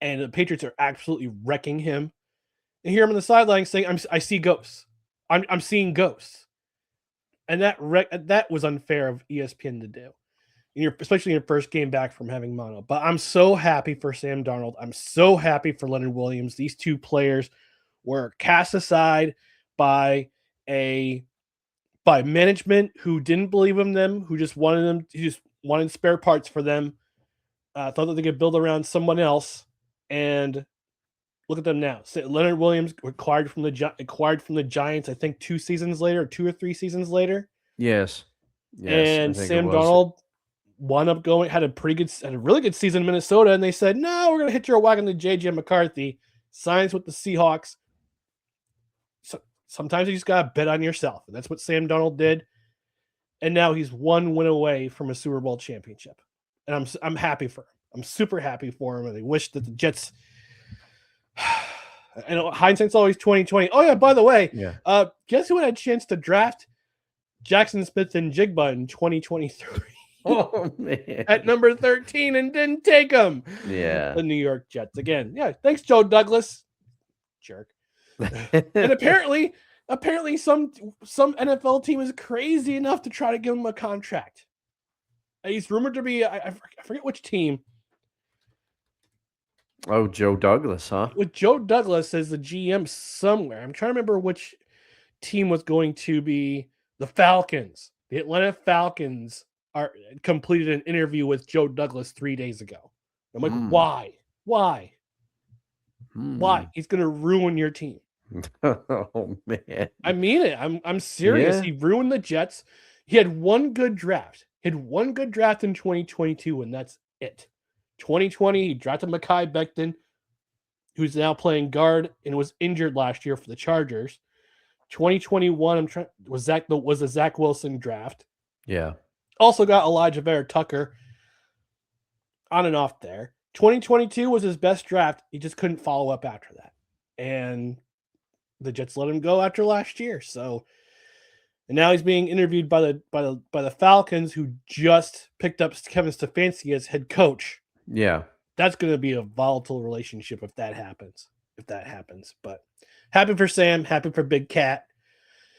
and the Patriots are absolutely wrecking him. And hear him on the sideline saying, "I see ghosts. I'm seeing ghosts," and that was unfair of ESPN to do. Especially in your first game back from having mono. But I'm so happy for Sam Darnold. I'm so happy for Leonard Williams. These two players were cast aside by management who didn't believe in them, who just wanted spare parts for them, thought that they could build around someone else, and look at them now. Leonard Williams acquired from the Giants, I think 2 seasons later, or 2 or 3 seasons later. Yes. And Sam Darnold wound up had a really good season in Minnesota, and they said, "No, we're going to hit your wagon to JJ McCarthy." Signs with the Seahawks. So sometimes you just got to bet on yourself, and that's what Sam Darnold did. And now he's 1 win away from a Super Bowl championship, and I'm happy for him. I'm super happy for him, and I wish that the Jets. I know hindsight's always 2020. Oh yeah, by the way, guess who had a chance to draft Jackson Smith and Jigba in 2023? Oh man, at number 13, and didn't take him. Yeah, the New York Jets again. Yeah, thanks, Joe Douglas. Jerk. And apparently some NFL team is crazy enough to try to give him a contract. He's rumored to be, I forget which team. Oh, Joe Douglas, huh? With Joe Douglas as the GM somewhere. I'm trying to remember which team was going to be the Falcons. The Atlanta Falcons completed an interview with Joe Douglas 3 days ago. I'm like, why? Why? He's going to ruin your team. Oh man, I mean it. I'm serious. Yeah. He ruined the Jets. He had one good draft. He had one good draft in 2022, and that's it. 2020, he drafted Mekhi Becton, who's now playing guard and was injured last year for the Chargers. 2021, was the Zach Wilson draft. Yeah. Also got Elijah Vera Tucker on and off there. 2022 was his best draft. He just couldn't follow up after that. And the Jets let him go after last year. So, and now he's being interviewed by the Falcons, who just picked up Kevin Stefanski as head coach. Yeah. That's going to be a volatile relationship if that happens. But happy for Sam, happy for Big Cat.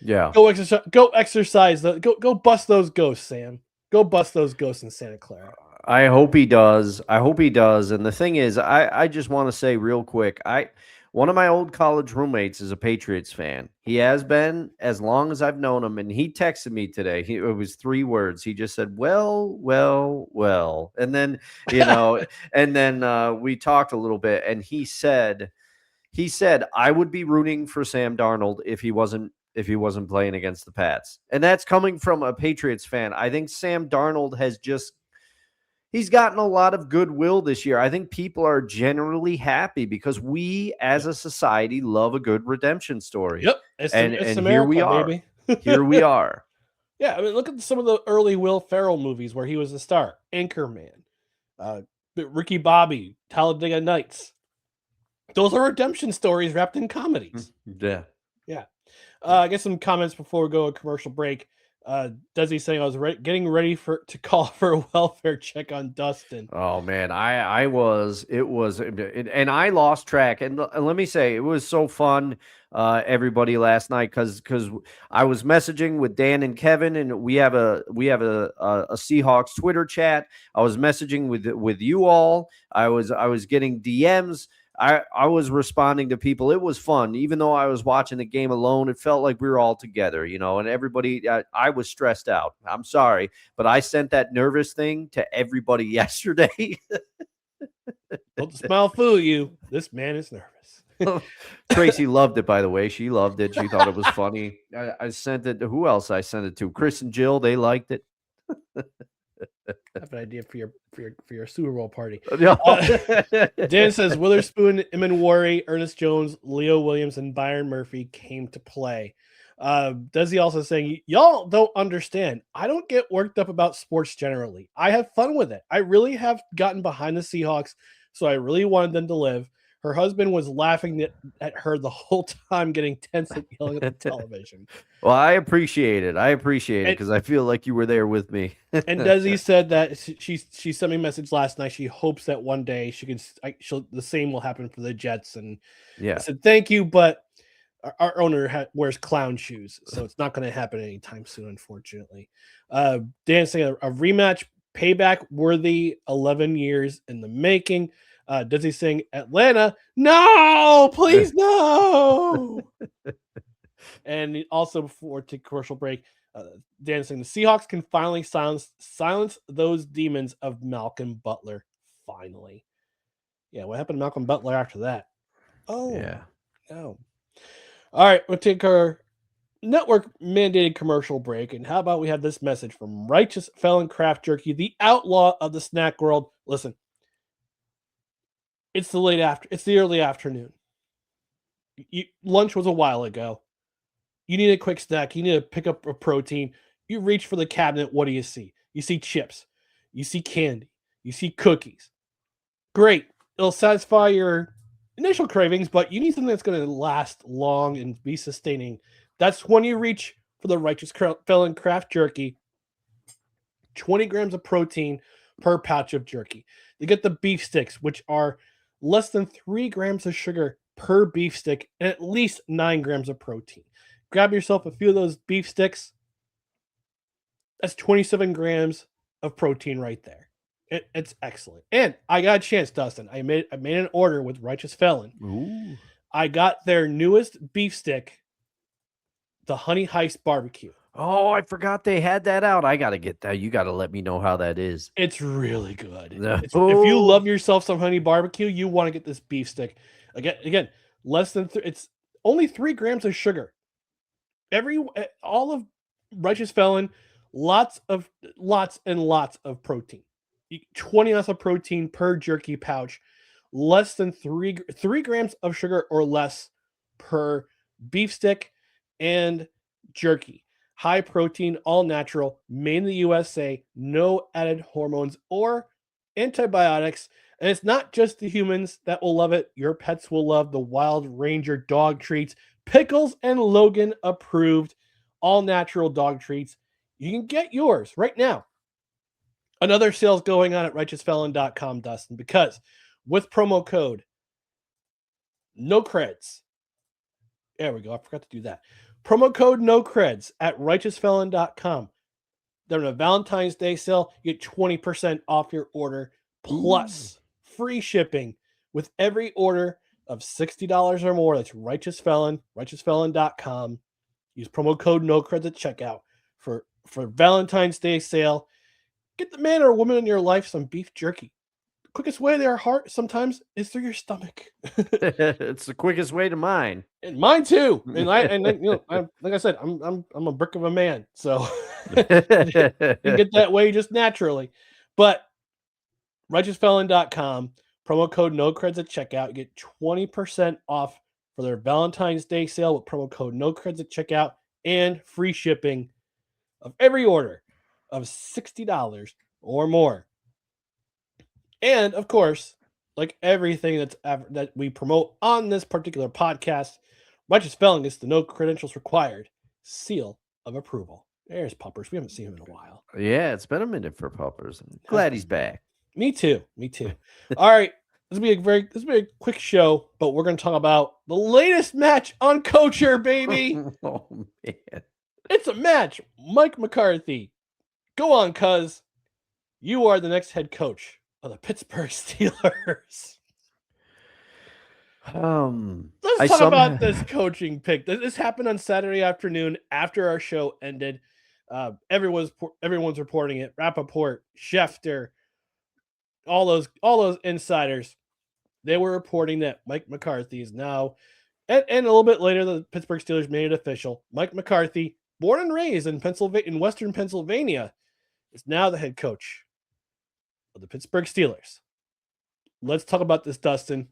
Yeah. Go exercise. Go bust those ghosts, Sam. Go bust those ghosts in Santa Clara. I hope he does. And the thing is, I just want to say real quick, one of my old college roommates is a Patriots fan. He has been as long as I've known him, and he texted me today. It was 3 words. He just said, well. And then, and then we talked a little bit, and he said, I would be rooting for Sam Darnold if he wasn't playing against the Pats. And that's coming from a Patriots fan. I think Sam Darnold he's gotten a lot of goodwill this year. I think people are generally happy because we as a society love a good redemption story. Yep. It's America, here we are. Baby. Here we are. Yeah. I mean, look at some of the early Will Ferrell movies where he was the star. Anchorman, Ricky Bobby, Talladega Nights. Those are redemption stories wrapped in comedies. Yeah. Yeah. I get some comments before we go a commercial break. Desi saying I was getting ready to call for a welfare check on Dustin. Oh man, and I lost track. And let me say, it was so fun, everybody last night, because I was messaging with Dan and Kevin, and we have a Seahawks Twitter chat. I was messaging with you all. I was getting DMs. I was responding to people. It was fun. Even though I was watching the game alone, it felt like we were all together, and everybody, I was stressed out. I'm sorry, but I sent that nervous thing to everybody yesterday. Don't smile fool you. This man is nervous. Tracy loved it, by the way. She loved it. She thought it was funny. I sent it to who else I sent it to? Chris and Jill, they liked it. I have an idea for your Super Bowl party. No. Dan says Witherspoon, Imanwari, Ernest Jones, Leo Williams, and Byron Murphy came to play. Does he also saying y'all don't understand? I don't get worked up about sports generally. I have fun with it. I really have gotten behind the Seahawks, so I really wanted them to live. Her husband was laughing at her the whole time, getting tense and yelling at the television. Well, I appreciate it. Because I feel like you were there with me. And Desi said that she sent me a message last night. She hopes that one day the same will happen for the Jets. And yeah, I said thank you, but our owner wears clown shoes, so it's not going to happen anytime soon, unfortunately. Dan saying a rematch, payback worthy, 11 years in the making. Does he sing Atlanta? No, please no. And also before to commercial break, Dan saying the Seahawks can finally silence those demons of Malcolm Butler. Finally. Yeah, what happened to Malcolm Butler after that? Oh, yeah. No. All right, we'll take our network mandated commercial break. And how about we have this message from Righteous Felon Craft Jerky, the outlaw of the snack world. Listen. It's the early afternoon. Lunch was a while ago. You need a quick snack. You need to pick up a protein. You reach for the cabinet. What do you see? You see chips. You see candy. You see cookies. Great. It'll satisfy your initial cravings, but you need something that's going to last long and be sustaining. That's when you reach for the Righteous Felon Craft Jerky. 20 grams of protein per pouch of jerky. You get the beef sticks, which are less than 3 grams of sugar per beef stick and at least 9 grams of protein. Grab yourself a few of those beef sticks. That's 27 grams of protein right there. It's excellent. And I got a chance, Dustin. I made an order with Righteous Felon. Ooh. I got their newest beef stick, the Honey Heist Barbecue. Oh, I forgot they had that out. I got to get that. You got to let me know how that is. It's really good. If you love yourself some honey barbecue, you want to get this beef stick. Again, less than it's only 3 grams of sugar. All of Righteous Felon, lots and lots of protein. 20 ounces of protein per jerky pouch, less than 3 grams of sugar or less per beef stick and jerky. High protein, all natural, made in the USA, no added hormones or antibiotics. And it's not just the humans that will love it. Your pets will love the Wild Ranger dog treats, Pickles and Logan approved, all natural dog treats. You can get yours right now. Another sale's going on at righteousfelon.com, Dustin, because with promo code NOCREDS, there we go. I forgot to do that. Promo code NOCREDS at righteousfelon.com. They're in a Valentine's Day sale. You get 20% off your order plus free shipping with every order of $60 or more. That's Righteous Felon, righteousfelon.com. Use promo code NOCREDS at checkout for Valentine's Day sale. Get the man or woman in your life some beef jerky. The quickest way to their heart sometimes is through your stomach. It's the quickest way to mine. And mine too. And like I said, I'm a brick of a man, so you can get that way just naturally. But righteousfelon.com, promo code NOCREDS at checkout. You get 20% off for their Valentine's Day sale with promo code NOCREDS at checkout and free shipping of every order of $60 or more. And of course, like everything that we promote on this particular podcast, Righteous Felon gets the no credentials required seal of approval. There's Puppers. We haven't seen him in a while. Yeah, it's been a minute for Puppers. I'm glad he's back. Me too. All right. This will be a quick show, but we're going to talk about the latest match on Coacher, baby. Oh, man. It's a match. Mike McCarthy. Go on, cuz. You are the next head coach of the Pittsburgh Steelers. Let's talk about this coaching pick. This happened on Saturday afternoon after our show ended. Everyone's reporting it. Rappaport, Schefter, all those insiders. They were reporting that Mike McCarthy is now, and a little bit later, the Pittsburgh Steelers made it official. Mike McCarthy, born and raised in Western Pennsylvania, is now the head coach of the Pittsburgh Steelers. Let's talk about this, Dustin.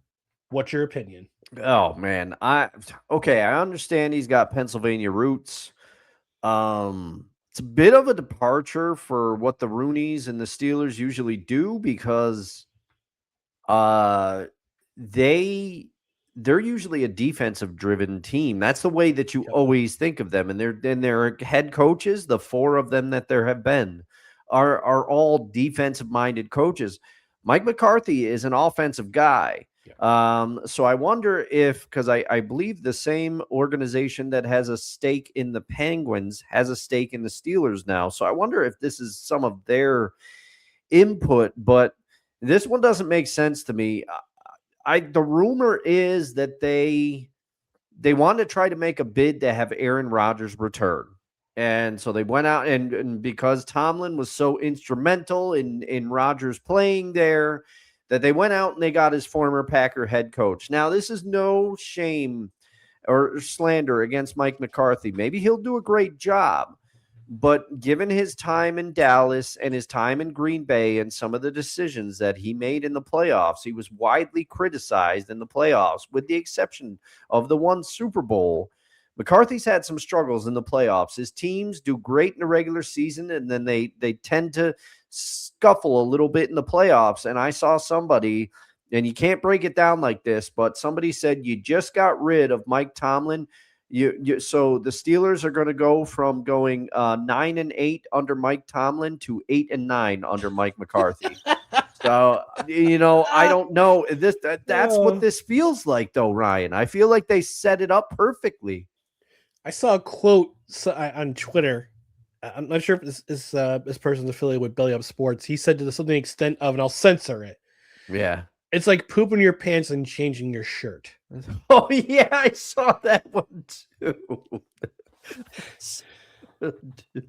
What's your opinion? Oh man, I understand he's got Pennsylvania roots. It's a bit of a departure for what the Rooneys and the Steelers usually do because they're usually a defensive driven team. That's the way that you always think of them. And their head coaches, the four of them that there have been, are all defensive minded coaches. Mike McCarthy is an offensive guy. So I wonder if, because I believe the same organization that has a stake in the Penguins has a stake in the Steelers now. So I wonder if this is some of their input, but this one doesn't make sense to me. The rumor is that they want to try to make a bid to have Aaron Rodgers return. And so they went out and because Tomlin was so instrumental in Rodgers playing there, that they went out and they got his former Packer head coach. Now, this is no shame or slander against Mike McCarthy. Maybe he'll do a great job. But given his time in Dallas and his time in Green Bay and some of the decisions that he made in the playoffs, he was widely criticized in the playoffs, with the exception of the one Super Bowl. McCarthy's had some struggles in the playoffs. His teams do great in the regular season, and then they tend to scuffle a little bit in the playoffs. And I saw somebody, and you can't break it down like this, but somebody said you just got rid of Mike Tomlin. So the Steelers are going to go from going 9-8 under Mike Tomlin to 8-9 under Mike McCarthy. So, I don't know. That's what this feels like, though, Ryan. I feel like they set it up perfectly. I saw a quote on Twitter. I'm not sure if this person's affiliated with Belly Up Sports. He said to something extent of, and I'll censor it. Yeah. It's like pooping your pants and changing your shirt. Oh, yeah, I saw that one too.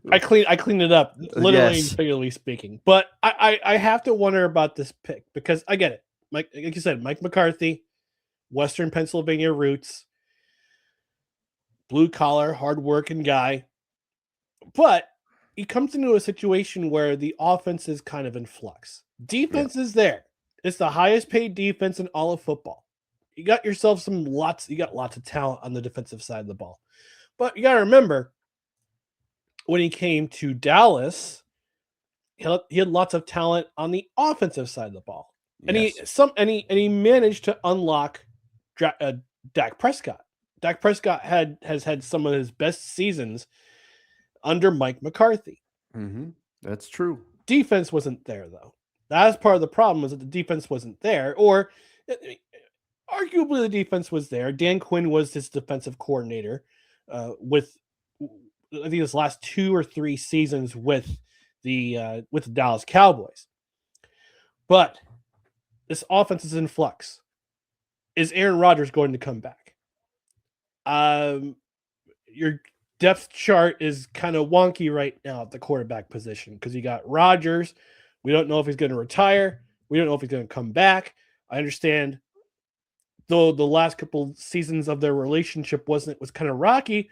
I cleaned it up, literally and figuratively speaking. But I have to wonder about this pick because I get it. Like you said, Mike McCarthy, Western Pennsylvania roots, blue collar, hardworking guy. But he comes into a situation where the offense is kind of in flux. Defense is there. It's the highest paid defense in all of football. You got yourself lots of talent on the defensive side of the ball. But you got to remember, when he came to Dallas, he had lots of talent on the offensive side of the ball. And he managed to unlock Dak Prescott. Dak Prescott has had some of his best seasons under Mike McCarthy. Mm-hmm. That's true. Defense wasn't there, though. That's part of the problem, is that the defense wasn't there. Or arguably the defense was there. Dan Quinn was his defensive coordinator with, I think, his last 2 or 3 seasons with the Dallas Cowboys. But this offense is in flux. Is Aaron Rodgers going to come back? Your depth chart is kind of wonky right now at the quarterback position because you got Rodgers. We don't know if he's going to retire. We don't know if he's going to come back. I understand, though the last couple seasons of their relationship was kind of rocky.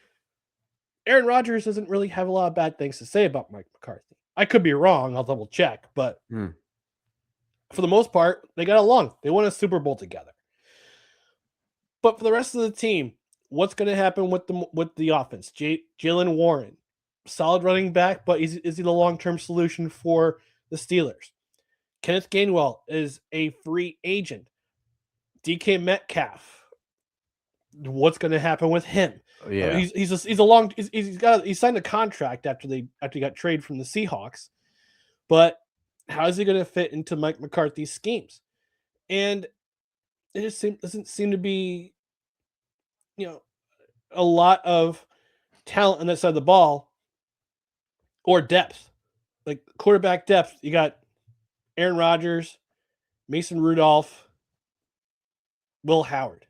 Aaron Rodgers doesn't really have a lot of bad things to say about Mike McCarthy. I could be wrong. I'll double check. But for the most part, they got along. They won a Super Bowl together. But for the rest of the team, what's going to happen with the offense? Jalen Warren, solid running back, but is he the long-term solution for the Steelers? Kenneth Gainwell is a free agent. DK Metcalf, what's going to happen with him? Yeah. He signed a contract after he got traded from the Seahawks, but how is he going to fit into Mike McCarthy's schemes? And it just doesn't seem to be, a lot of talent on that side of the ball or depth, like quarterback depth. You got Aaron Rodgers, Mason Rudolph, Will Howard.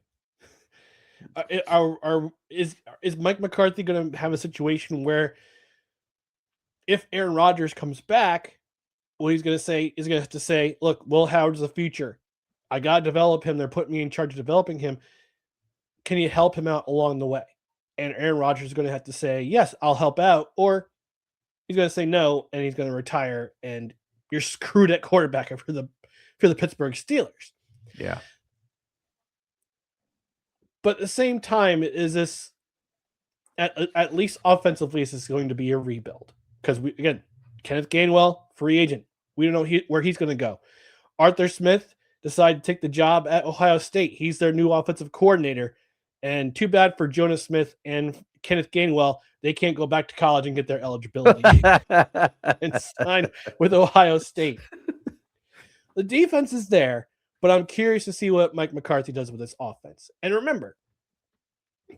Is Mike McCarthy going to have a situation where if Aaron Rodgers comes back, what he's going to have to say, look, Will Howard's the future. I got to develop him. They're putting me in charge of developing him. Can you help him out along the way? And Aaron Rodgers is going to have to say, yes, I'll help out. Or he's going to say no, and he's going to retire, and you're screwed at quarterback for the Pittsburgh Steelers. Yeah. But at the same time, is this at least offensively, is this going to be a rebuild? Because Kenneth Gainwell, free agent. We don't know where he's going to go. Arthur Smith decided to take the job at Ohio State. He's their new offensive coordinator. And too bad for Jonas Smith and Kenneth Gainwell. They can't go back to college and get their eligibility and sign with Ohio State. The defense is there, but I'm curious to see what Mike McCarthy does with this offense. And remember,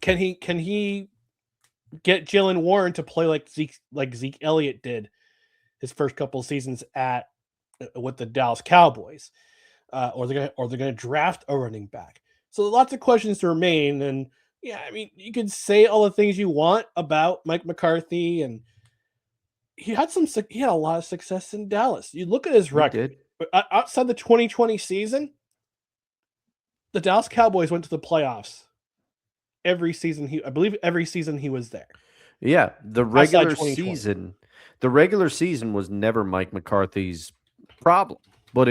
can he get Jalen Warren to play like Zeke Elliott did his first couple of seasons with the Dallas Cowboys? Or they're gonna draft a running back. So lots of questions to remain. And yeah, I mean, you can say all the things you want about Mike McCarthy, and he had a lot of success in Dallas. You look at his record. Outside the 2020 season, the Dallas Cowboys went to the playoffs every season. Every season he was there. Yeah, the regular season was never Mike McCarthy's problem. But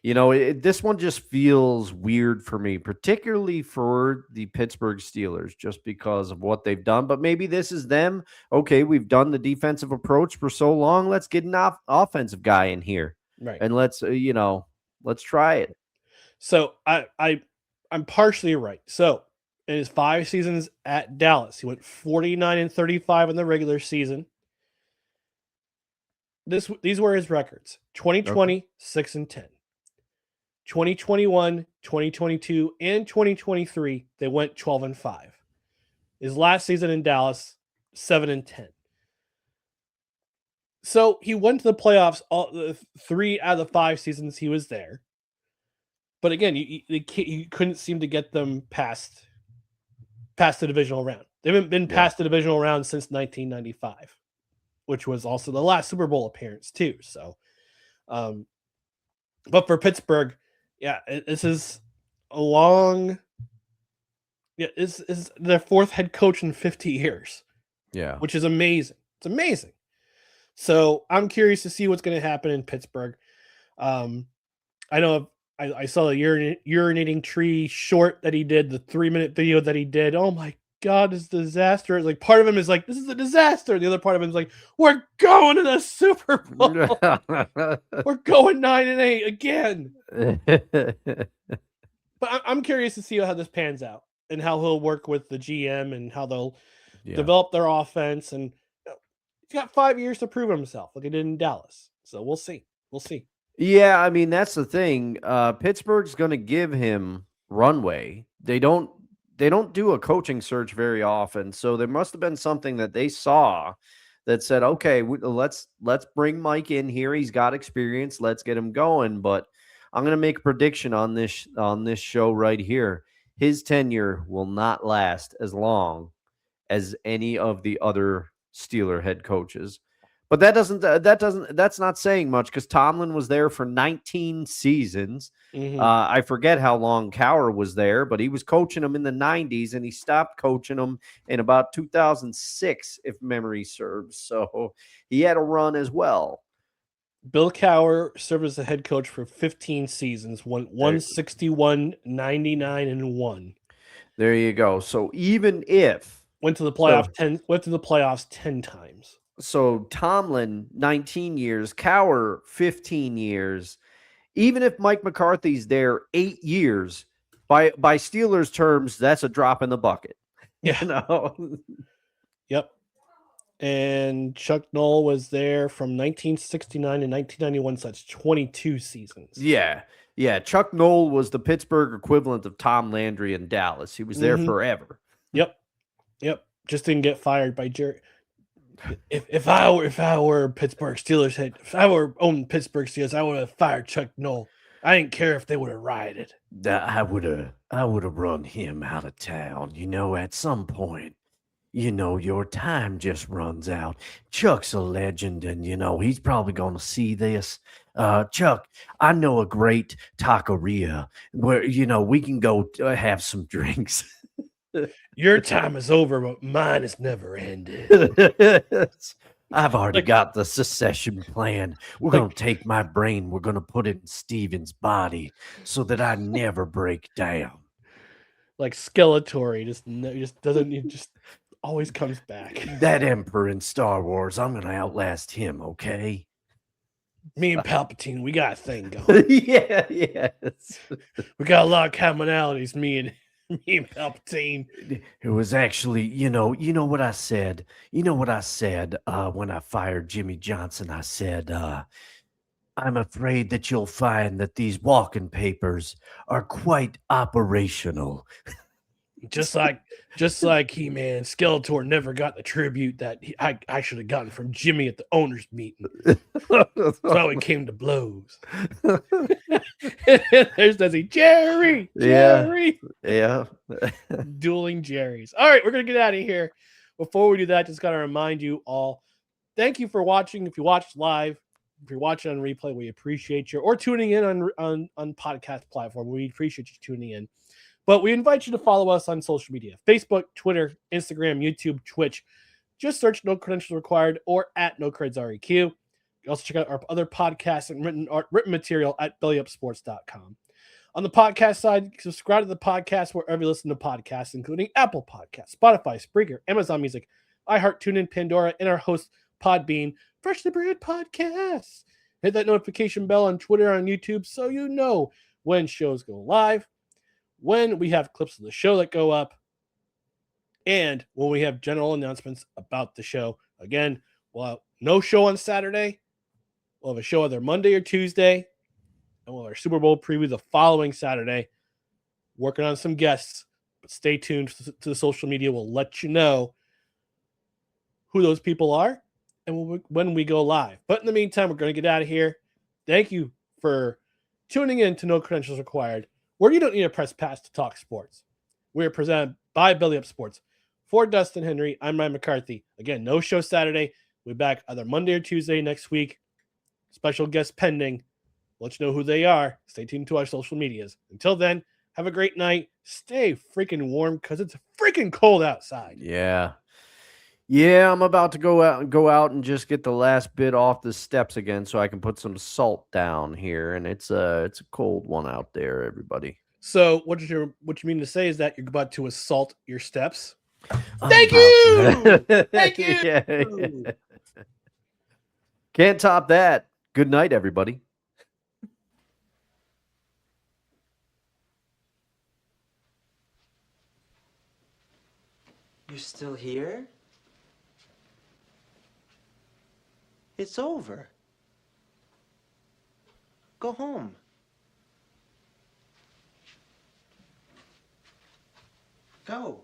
this one just feels weird for me, particularly for the Pittsburgh Steelers, just because of what they've done. But maybe this is them. Okay, we've done the defensive approach for so long. Let's get an offensive guy in here, right? And let's try it. So I'm partially right. So in his 5 seasons at Dallas, he went 49-35 in the regular season. These were his records: 2020, 6-10. 2021, 2022, and 2023, they went 12-5. His last season in Dallas, 7-10. So he went to the playoffs 3 out of the 5 seasons he was there. But again, you couldn't seem to get them past the divisional round. They haven't been past the divisional round since 1995, which was also the last Super Bowl appearance too. So, but for Pittsburgh, this is a long. This is their 4th head coach in 50 years. Yeah, which is amazing. It's amazing. So I'm curious to see what's going to happen in Pittsburgh. I know I saw the urinating tree short that he did, the 3-minute video that he did. Oh my God, it's a disaster. Like, part of him is like, this is a disaster. The other part of him is like, we're going to the Super Bowl. We're going 9-8 again. But I'm curious to see how this pans out and how he'll work with the GM and how they'll develop their offense. And he's got 5 years to prove himself like he did in Dallas. So we'll see. Yeah, I mean, that's the thing. Pittsburgh's going to give him runway. They don't do a coaching search very often. So there must have been something that they saw that said, okay, let's bring Mike in here. He's got experience. Let's get him going. But I'm going to make a prediction on this show right here. His tenure will not last as long as any of the other Steeler head coaches. But that's not saying much, because Tomlin was there for 19 seasons. Mm-hmm. I forget how long Cowher was there, but he was coaching them in the 90s, and he stopped coaching them in about 2006, if memory serves. So he had a run as well. Bill Cowher served as the head coach for 15 seasons, won 161, 99, and 1. There you go. So even if went to the playoffs 10 times. So Tomlin, 19 years, Cowher, 15 years. Even if Mike McCarthy's there 8 years, by Steelers terms, that's a drop in the bucket. Yeah. You know? Yep. And Chuck Noll was there from 1969 to 1991, so that's 22 seasons. Yeah. Yeah. Chuck Noll was the Pittsburgh equivalent of Tom Landry in Dallas. He was there forever. Yep. Just didn't get fired by Jerry. If I were Pittsburgh Steelers head, if I were owned Pittsburgh Steelers, I would have fired Chuck Noll. I didn't care if they would have rioted. I would have run him out of town. You know, at some point, you know, your time just runs out. Chuck's a legend, and you know he's probably going to see this. Chuck, I know a great taqueria where you know we can go have some drinks. Your time is over, but mine has never ended. I've already got the secession plan. We're going to take my brain. We're going to put it in Steven's body so that I never break down. Like Skeletor, he just always comes back. That Emperor in Star Wars, I'm going to outlast him, okay? Me and Palpatine, we got a thing going. Yes. We got a lot of commonalities, me and Palpatine. It was actually, you know what I said. You know what I said when I fired Jimmy Johnson. I said, I'm afraid that you'll find that these walking papers are quite operational. Just like He-Man, Skeletor never got the tribute that I should have gotten from Jimmy at the owners' meeting. That's how it came to blows. There's Desi. Jerry. Yeah. Dueling Jerrys. All right, we're going to get out of here. Before we do that, just got to remind you all, thank you for watching. If you watched live, if you're watching on replay, we appreciate you. Or tuning in on podcast platform. We appreciate you tuning in. But we invite you to follow us on social media. Facebook, Twitter, Instagram, YouTube, Twitch. Just search No Credentials Required or at NoCredsREQ. You can also check out our other podcasts and written material at bellyupsports.com. On the podcast side, subscribe to the podcast wherever you listen to podcasts, including Apple Podcasts, Spotify, Spreaker, Amazon Music, iHeart, TuneIn, Pandora, and our host, Podbean, Freshly Brewed Podcasts. Hit that notification bell on Twitter and on YouTube so you know when shows go live, when we have clips of the show that go up, and when we have general announcements about the show. Again, we'll have no show on Saturday. We'll have a show either Monday or Tuesday. And we'll have our Super Bowl preview the following Saturday. Working on some guests. But stay tuned to the social media. We'll let you know who those people are and when we go live. But in the meantime, we're going to get out of here. Thank you for tuning in to No Credentials Required, where you don't need a press pass to talk sports. We are presented by Belly Up Sports. For Dustin Henry, I'm Mike McCarthy. Again, no show Saturday. We'll be back either Monday or Tuesday next week. Special guests pending. We'll let you know who they are. Stay tuned to our social medias. Until then, have a great night. Stay freaking warm because it's freaking cold outside. Yeah. Yeah, I'm about to go out and just get the last bit off the steps again so I can put some salt down here. And it's a cold one out there, everybody. So what you mean to say is that you're about to assault your steps? Thank you! Thank you! Yeah. Can't top that. Good night, everybody. You're still here? It's over. Go home. Go.